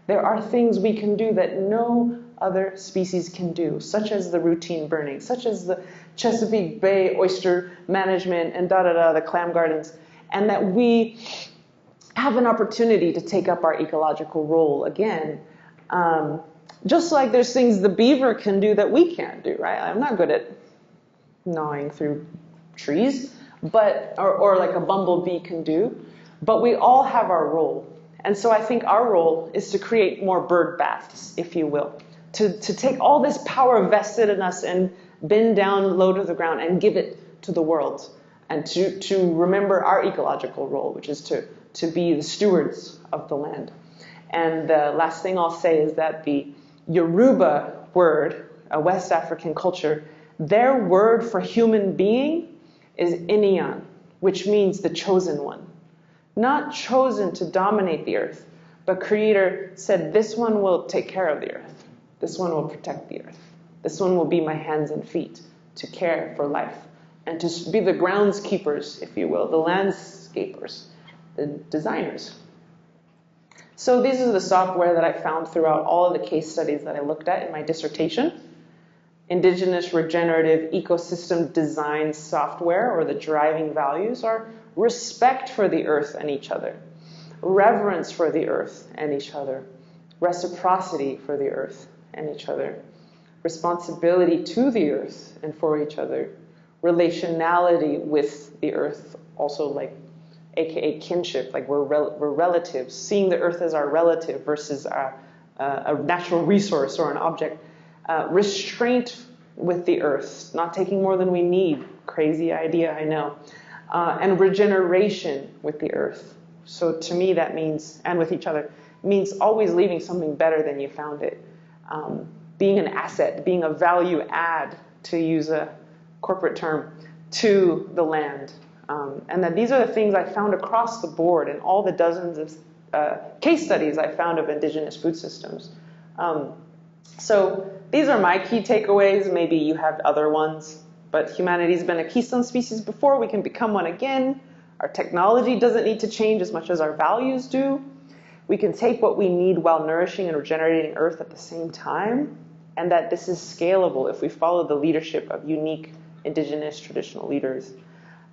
There are things we can do that no other species can do, such as the routine burning, such as the Chesapeake Bay oyster management and the clam gardens, and that we have an opportunity to take up our ecological role again. Just like there's things the beaver can do that we can't do, right? I'm not good at gnawing through trees, but or like a bumblebee can do, but we all have our role. And so I think our role is to create more bird baths, if you will, to take all this power vested in us and bend down low to the ground and give it to the world, and to remember our ecological role, which is to be the stewards of the land. And the last thing I'll say is that the Yoruba word, a West African culture, their word for human being is Inian, which means the chosen one. Not chosen to dominate the earth, but Creator said, this one will take care of the earth. This one will protect the earth. This one will be my hands and feet to care for life and to be the groundskeepers, if you will, the landscapers, the designers. So these are the software that I found throughout all of the case studies that I looked at in my dissertation. Indigenous Regenerative Ecosystem Design software, or the driving values, are respect for the earth and each other, reverence for the earth and each other, reciprocity for the earth and each other, responsibility to the earth and for each other, relationality with the earth, also like aka kinship, like we're relatives, seeing the earth as our relative versus a natural resource or an object, restraint with the earth, not taking more than we need, crazy idea, I know, and regeneration with the earth. So to me that means, and with each other, means always leaving something better than you found it. Being an asset, being a value add, to use a corporate term, to the land. And that these are the things I found across the board in all the dozens of case studies I found of indigenous food systems. So these are my key takeaways. Maybe you have other ones, but humanity's been a keystone species before. We can become one again. Our technology doesn't need to change as much as our values do. We can take what we need while nourishing and regenerating Earth at the same time, and that this is scalable if we follow the leadership of unique indigenous traditional leaders.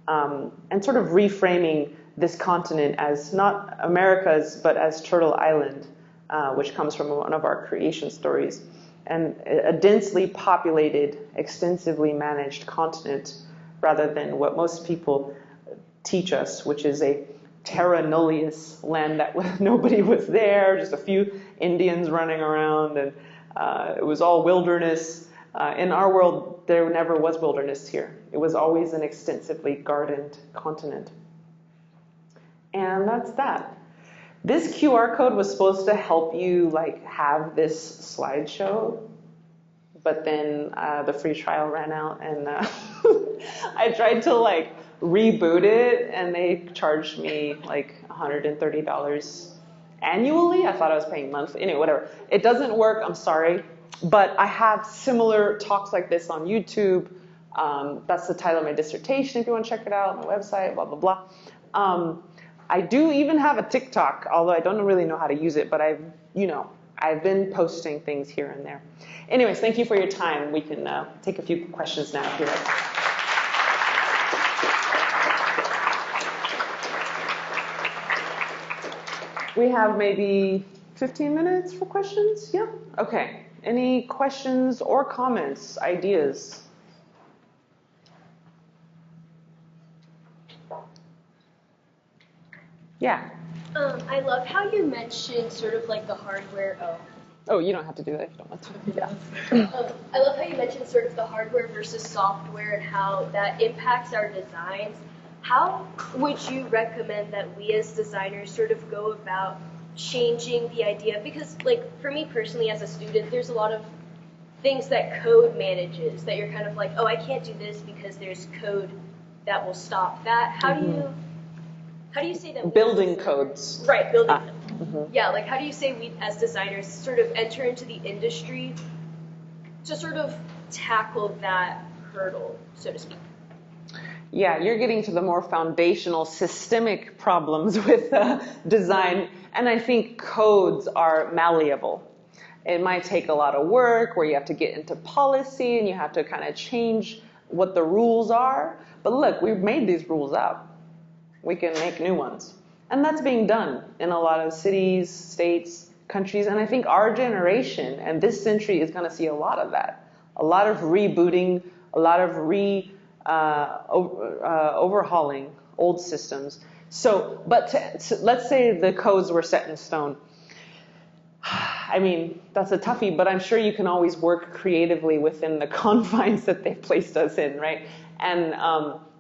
And sort of reframing this continent as not America's, but as Turtle Island, which comes from one of our creation stories, and a densely populated, extensively managed continent, rather than what most people teach us, which is a terra nullius, land that nobody was there, just a few Indians running around, and it was all wilderness. In our world, there never was wilderness here. It was always an extensively gardened continent. And that's that. This QR code was supposed to help you have this slideshow, but then the free trial ran out, and I tried to reboot it, and they charged me $130 annually. I thought I was paying monthly. Anyway, whatever. It doesn't work. I'm sorry. But I have similar talks like this on YouTube. That's the title of my dissertation if you want to check it out, my website, blah, blah, blah. I do even have a TikTok, although I don't really know how to use it, but I've been posting things here and there. Anyways, thank you for your time. We can take a few questions now if you like. We have maybe 15 minutes for questions? Yeah? Okay. Any questions or comments, ideas? Yeah. I love how you mentioned sort of like the hardware. Oh, you don't have to do that if you don't want to. Yeah. I love how you mentioned sort of the hardware versus software and how that impacts our designs. How would you recommend that we as designers sort of go about changing the idea? Because like for me personally as a student, there's a lot of things that code manages that you're kind of like, oh, I can't do this because there's code that will stop that. How do you say that? Building codes. Right, building them. Mm-hmm. Yeah, like how do you say we as designers sort of enter into the industry to sort of tackle that hurdle, so to speak? Yeah, you're getting to the more foundational systemic problems with design, and I think codes are malleable. It might take a lot of work where you have to get into policy and you have to kind of change what the rules are. But look, we've made these rules up. We can make new ones. And that's being done in a lot of cities, states, countries. And I think our generation and this century is going to see a lot of that. A lot of rebooting, a lot of overhauling old systems. So, but let's say the codes were set in stone. I mean, that's a toughie, but I'm sure you can always work creatively within the confines that they've placed us in, right? And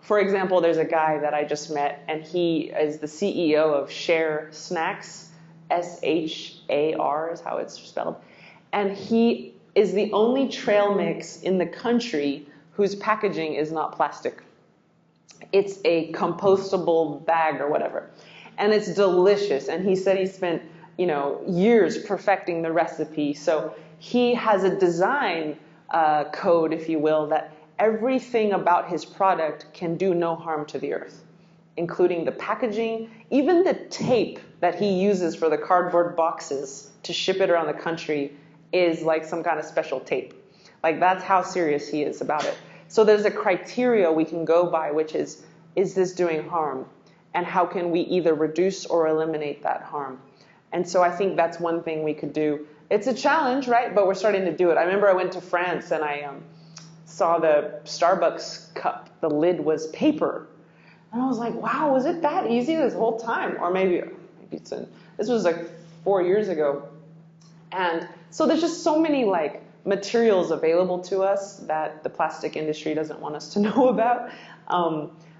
for example, there's a guy that I just met, and he is the CEO of Share Snacks, SHAR is how it's spelled. And he is the only trail mix in the country whose packaging is not plastic. It's a compostable bag or whatever. And it's delicious. And he said he spent, years perfecting the recipe. So he has a design code, if you will, that everything about his product can do no harm to the earth, including the packaging, even the tape that he uses for the cardboard boxes to ship it around the country is like some kind of special tape. Like that's how serious he is about it. So there's a criteria we can go by, which is this doing harm? And how can we either reduce or eliminate that harm? And so I think that's one thing we could do. It's a challenge, right? But we're starting to do it. I remember I went to France and I saw the Starbucks cup. The lid was paper. And I was like, wow, was it that easy this whole time? Or maybe this was like 4 years ago. And so there's just so many like materials available to us that the plastic industry doesn't want us to know about.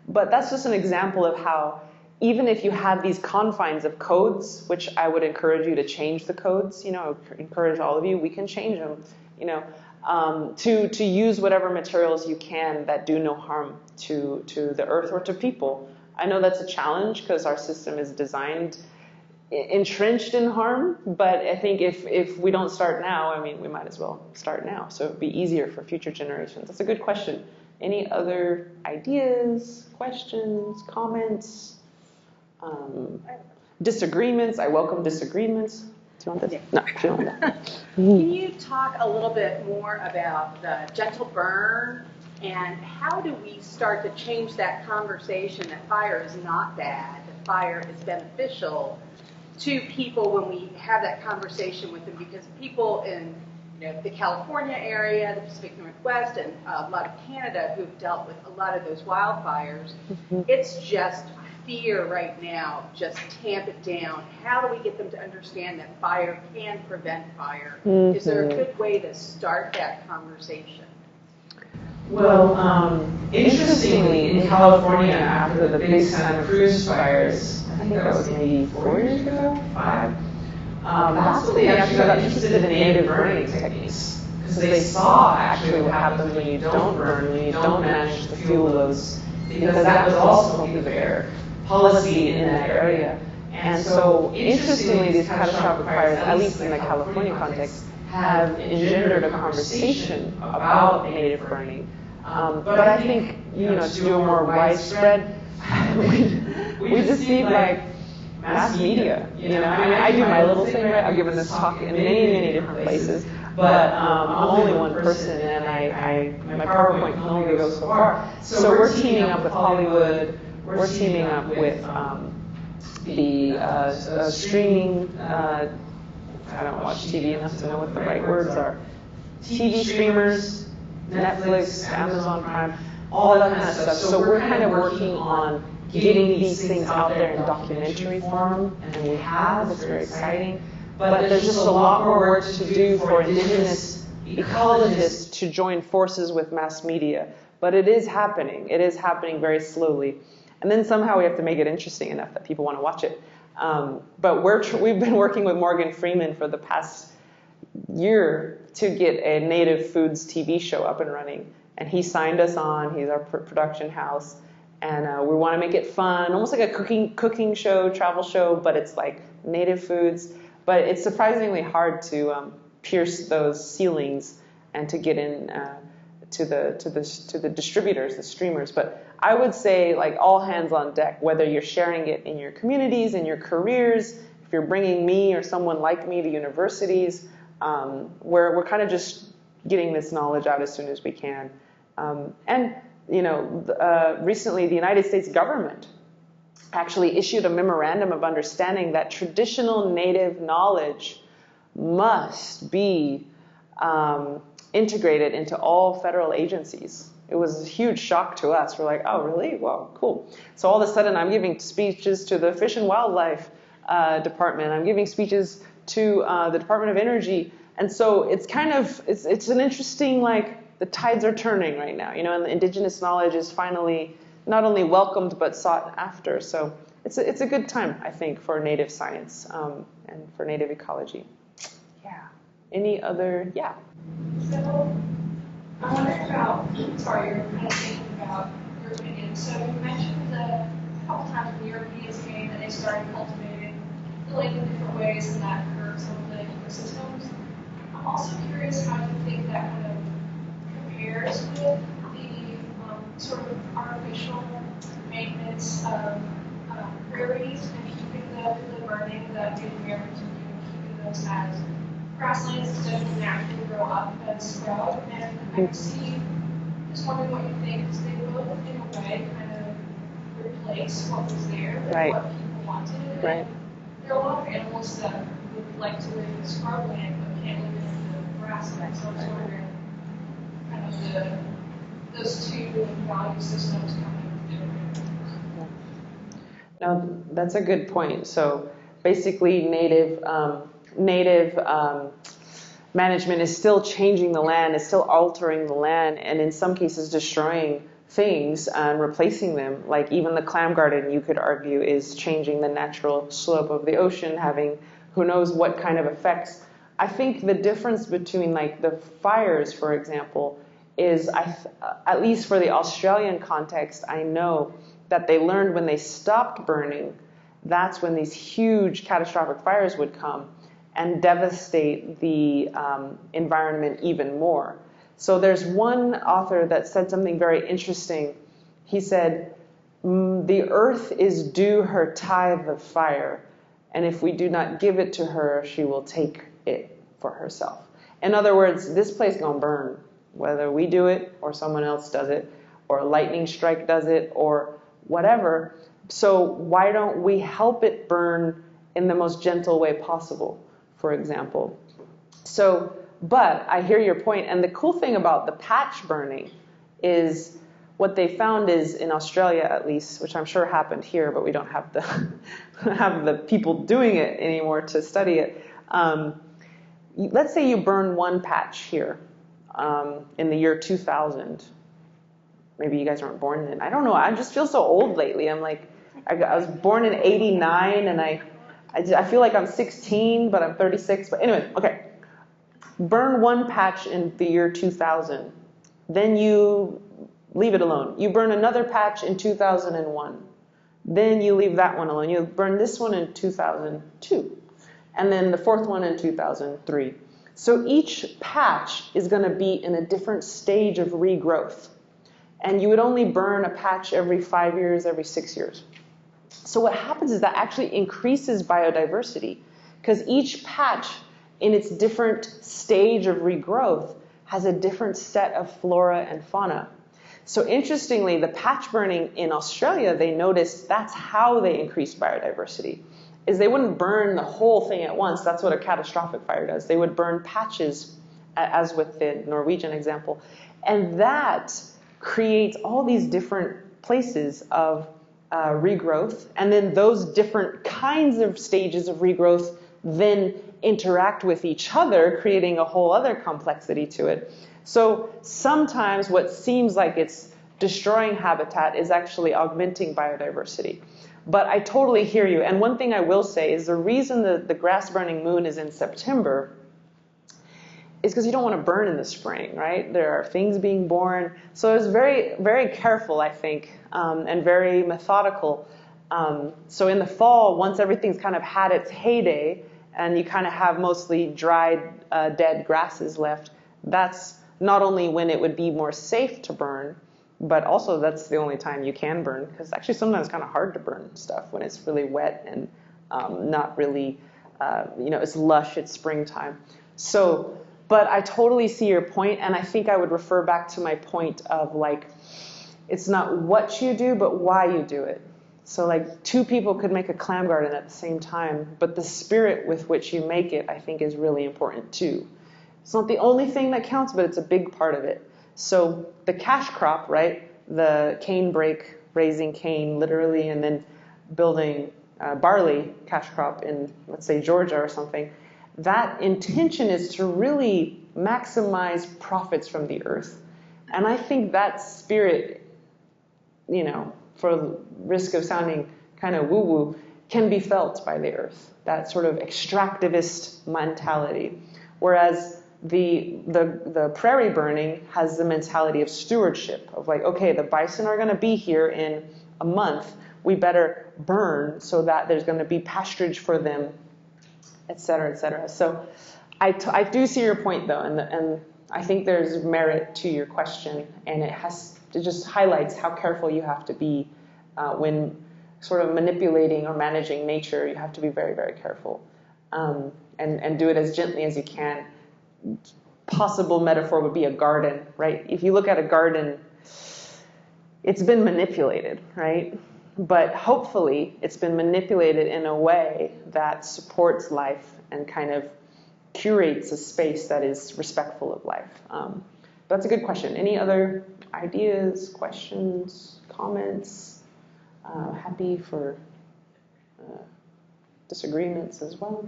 But that's just an example of how even if you have these confines of codes, which I would encourage you to change the codes, I would encourage all of you, we can change them, to use whatever materials you can that do no harm to the earth or to people. I know that's a challenge because our system is designed entrenched in harm, but I think if we don't start now, we might as well start now. So it'd be easier for future generations. That's a good question. Any other ideas, questions, comments, disagreements? I welcome disagreements. Do you want this? Yeah. No, you don't want that. Can you talk a little bit more about the gentle burn and how do we start to change that conversation that fire is not bad, that fire is beneficial to people when we have that conversation with them? Because people in the California area, the Pacific Northwest, and a lot of Canada who've dealt with a lot of those wildfires, it's just fear right now. Just tamp it down. How do we get them to understand that fire can prevent fire? Is there a good way to start that conversation? Well, interestingly, in California, after the big Santa Cruz fires, I think that was maybe 4 years ago, 5, that's when they actually got interested in native burning techniques. Because they saw actually what happens when you don't burn, when you don't manage to fuel those, because that was also their policy in that area. And so, interestingly, these catastrophic fires, at least in the California context, have engendered a conversation about native burning. But I think, to do a more widespread, we just need like mass media. I do my little thing, right? I've given this talk in many, many different places, but I'm only one person, and my PowerPoint can only go so far. So we're teaming up with Hollywood. We're teaming up with streaming, I don't watch TV enough to know what the right words are, TV streamers, Netflix, Amazon Prime, all that kind of stuff. So we're kind of working on getting these things out there in documentary form, and we have. It's very exciting. But there's just a lot more work to do for Indigenous ecologists to join forces with mass media. But it is happening. It is happening very slowly. And then somehow we have to make it interesting enough that people want to watch it. But we've been working with Morgan Freeman for the past year to get a Native Foods TV show up and running. And he signed us on. He's our production house. And we want to make it fun, almost like a cooking show, travel show, but it's like Native foods. But it's surprisingly hard to pierce those ceilings and to get in to the distributors, the streamers. But I would say like all hands on deck, whether you're sharing it in your communities, in your careers, if you're bringing me or someone like me to universities, we're kind of just getting this knowledge out as soon as we can. Recently the United States government actually issued a memorandum of understanding that traditional Native knowledge must be integrated into all federal agencies. It was a huge shock to us. We're like, oh, really? Well, cool. So all of a sudden, I'm giving speeches to the Fish and Wildlife Department. I'm giving speeches to the Department of Energy. And so it's kind of, it's an interesting, like, the tides are turning right now, and the Indigenous knowledge is finally not only welcomed, but sought after. So it's a good time, I think, for Native science and for Native ecology. Yeah. Any other, yeah. So I wonder about, sorry, you're kind of thinking about your opinion. So you mentioned a couple times when Europeans came that they started cultivating the lake in different ways and that hurt some of the ecosystems. I'm also curious how you think that kind of compares with the sort of artificial maintenance of prairies and keeping the burning that Native Americans are doing, keeping those as grasslands instead of naturally grow up and sprout. And I can see, just wondering what you think, because they will, in a way, kind of replace what was there with right. what people wanted. Right. And there are a lot of animals that would like to live in scrubland but can't live in the grassland. So I was wondering, kind of those two value systems coming together. No, that's a good point. So basically, native management is still changing the land, is still altering the land, and in some cases destroying things and replacing them. Like even the clam garden, you could argue, is changing the natural slope of the ocean, having who knows what kind of effects. I think the difference between like the fires, for example, is at least for the Australian context, I know that they learned when they stopped burning, that's when these huge catastrophic fires would come and devastate the environment even more. So there's one author that said something very interesting. He said, the earth is due her tithe of fire, and if we do not give it to her, she will take it for herself. In other words, this place gonna burn, whether we do it or someone else does it, or a lightning strike does it, or whatever. So why don't we help it burn in the most gentle way possible, for example? So, but I hear your point, and the cool thing about the patch burning is what they found is, in Australia at least, which I'm sure happened here, but we don't have the have the people doing it anymore to study it. Let's say you burn one patch here in the year 2000. Maybe you guys weren't born then. I don't know. I just feel so old lately. I'm like, I was born in '89, and I feel like I'm 16, but I'm 36. But anyway, okay. Burn one patch in the year 2000. Then you leave it alone. You burn another patch in 2001. Then you leave that one alone. You burn this one in 2002. And then the fourth one in 2003. So each patch is going to be in a different stage of regrowth. And you would only burn a patch every 5 years, every 6 years. So what happens is that actually increases biodiversity, because each patch in its different stage of regrowth has a different set of flora and fauna. So interestingly, the patch burning in Australia, they noticed that's how they increased biodiversity, is they wouldn't burn the whole thing at once. That's what a catastrophic fire does. They would burn patches, as with the Norwegian example. And that creates all these different places of regrowth. And then those different kinds of stages of regrowth then interact with each other, creating a whole other complexity to it. So sometimes what seems like it's destroying habitat is actually augmenting biodiversity. But I totally hear you. And one thing I will say is the reason the grass burning moon is in September is because you don't want to burn in the spring, right? There are things being born. So it's very, very careful, I think, and very methodical. So in the fall, once everything's kind of had its heyday, and you kind of have mostly dried, dead grasses left, that's not only when it would be more safe to burn, but also that's the only time you can burn, because actually sometimes it's kind of hard to burn stuff when it's really wet and not really, it's lush, it's springtime. So, but I totally see your point, and I think I would refer back to my point of like, it's not what you do, but why you do it. So like 2 people could make a clam garden at the same time, but the spirit with which you make it, I think, is really important too. It's not the only thing that counts, but it's a big part of it. So the cash crop, right? The cane break, raising cane literally, and then building barley cash crop in, let's say, Georgia or something. That intention is to really maximize profits from the earth. And I think that spirit, for the risk of sounding kind of woo-woo, can be felt by the earth, that sort of extractivist mentality. Whereas the prairie burning has the mentality of stewardship, of like, okay, the bison are going to be here in a month. We better burn so that there's going to be pasturage for them, et cetera, et cetera. So I do see your point, though, and I think there's merit to your question, and it just highlights how careful you have to be when sort of manipulating or managing nature. You have to be very, very careful, and do it as gently as you can. Possible metaphor would be a garden, right? If you look at a garden, it's been manipulated, right? But hopefully it's been manipulated in a way that supports life and kind of curates a space that is respectful of life. That's a good question. Any other ideas, questions, comments? Happy for disagreements as well.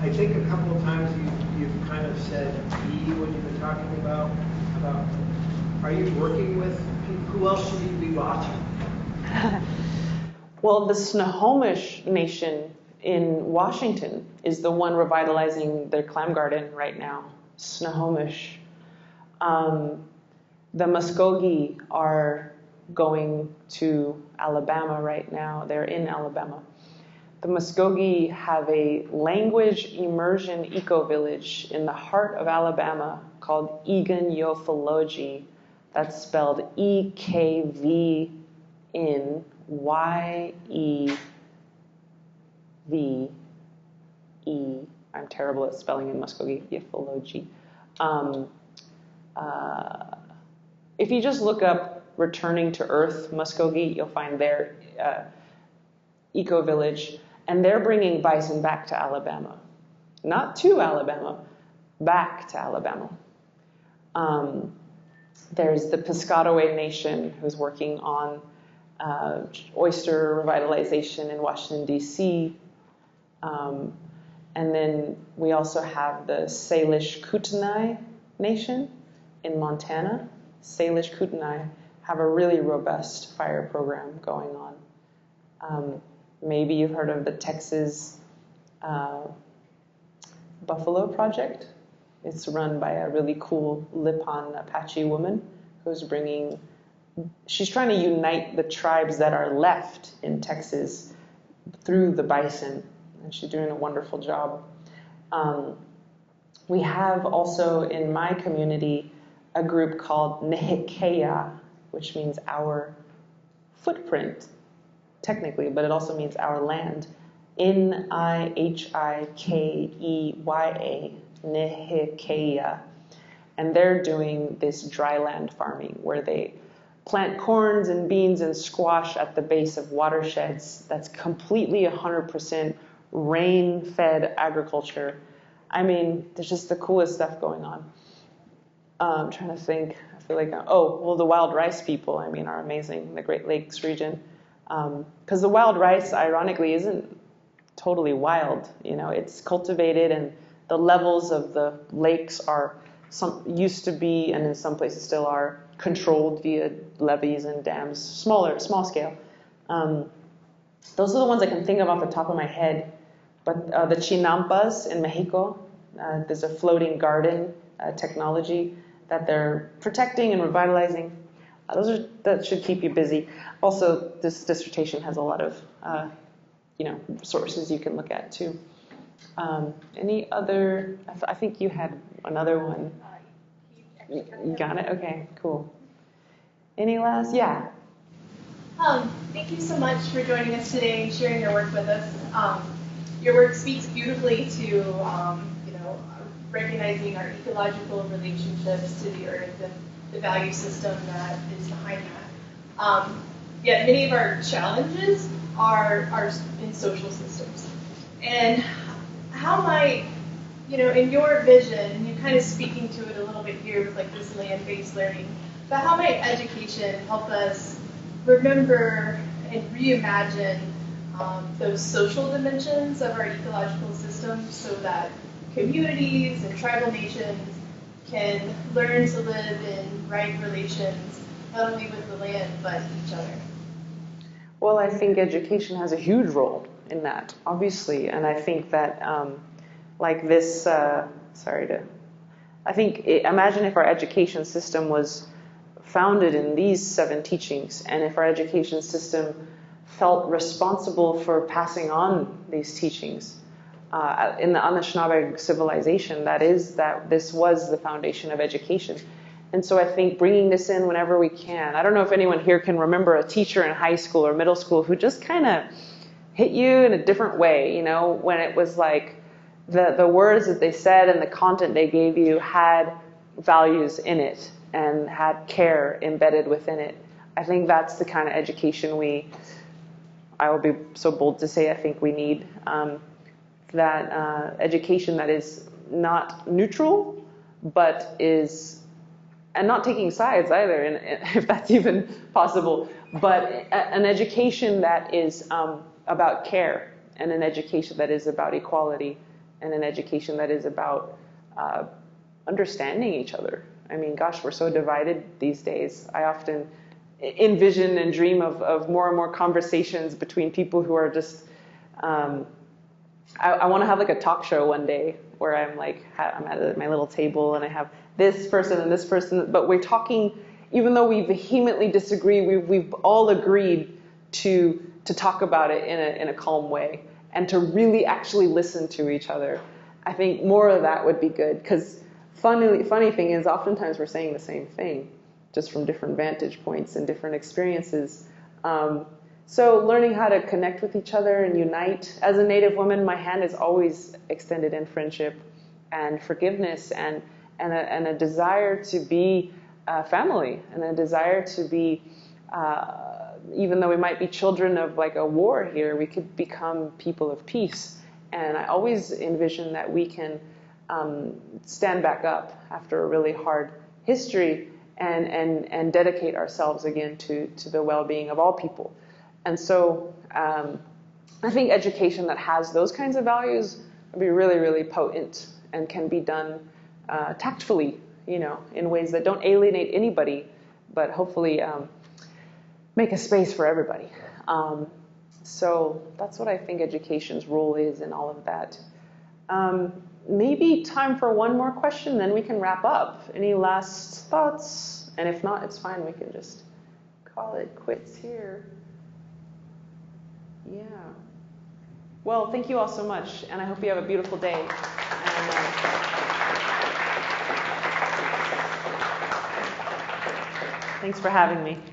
I think a couple of times you've kind of said we when you've been talking about are you working with people? Who else should you be watching? Well, the Snohomish Nation in Washington is the one revitalizing their clam garden right now. Snohomish. The Muskogee are going to Alabama right now. They're in Alabama. The Muskogee have a language immersion eco-village in the heart of Alabama called Egan-Yophology. That's spelled EKVNYEVE. I'm terrible at spelling in Muskogee. Yophology. If you just look up Returning to Earth Muskogee, you'll find their eco-village. And they're bringing bison back to Alabama. Not to Alabama, back to Alabama. There's the Piscataway Nation who's working on oyster revitalization in Washington, D.C. And then we also have the Salish Kootenai Nation in Montana. Salish Kootenai have a really robust fire program going on. Maybe you've heard of the Texas Buffalo Project. It's run by a really cool Lipan Apache woman she's trying to unite the tribes that are left in Texas through the bison, and she's doing a wonderful job. We have also in my community a group called Nehikeya, which means our footprint, technically, but it also means our land. Nihikeya, Nehikeya. and they're doing this dry land farming where they plant corns and beans and squash at the base of watersheds. That's completely 100% rain-fed agriculture. I mean, there's just the coolest stuff going on. I'm trying to think. I feel like, the wild rice people, I mean, are amazing, the Great Lakes region. Because the wild rice, ironically, isn't totally wild. You know, it's cultivated, and the levels of the lakes are used to be, and in some places still are, controlled via levees and dams, small scale. Those are the ones I can think of off the top of my head. But the chinampas in Mexico, there's a floating garden technology that they're protecting and revitalizing. That should keep you busy. Also, this dissertation has a lot of sources you can look at too. Any other? I think you had another one. You got it? Okay, cool. Any last? Yeah. Thank you so much for joining us today and sharing your work with us. Your work speaks beautifully to, recognizing our ecological relationships to the earth and the value system that is behind that. Yet many of our challenges are in social systems. And how might, in your vision, you're kind of speaking to it a little bit here with like this land-based learning, but how might education help us remember and reimagine those social dimensions of our ecological systems so that communities and tribal nations can learn to live in right relations, not only with the land, but each other? Well, I think education has a huge role in that, obviously. And I think that, imagine if our education system was founded in these 7 teachings, and if our education system felt responsible for passing on these teachings. In the Anishinaabe civilization, that this was the foundation of education. And so I think bringing this in whenever we can. I don't know if anyone here can remember a teacher in high school or middle school who just kind of hit you in a different way, when it was like the words that they said and the content they gave you had values in it and had care embedded within it. I think that's the kind of education I will be so bold to say I think we need. That education that is not neutral, but and not taking sides either, if that's even possible, but an education that is about care, and an education that is about equality, and an education that is about understanding each other. I mean, gosh, we're so divided these days. I often envision and dream of more and more conversations between people who are just I want to have like a talk show one day where I'm at my little table and I have this person and this person, but we're talking, even though we vehemently disagree, we've all agreed to talk about it in a calm way and to really actually listen to each other. I think more of that would be good, because funny thing is oftentimes we're saying the same thing, just from different vantage points and different experiences. So learning how to connect with each other and unite. As a Native woman, my hand is always extended in friendship and forgiveness and a desire to be family, and a desire to be, even though we might be children of like a war here, we could become people of peace. And I always envision that we can stand back up after a really hard history and dedicate ourselves again to the well-being of all people. And so I think education that has those kinds of values would be really, really potent and can be done tactfully, in ways that don't alienate anybody, but hopefully make a space for everybody. So that's what I think education's role is in all of that. Maybe time for one more question, then we can wrap up. Any last thoughts? And if not, it's fine. We can just call it quits here. Yeah. Well, thank you all so much, and I hope you have a beautiful day. And, thanks for having me.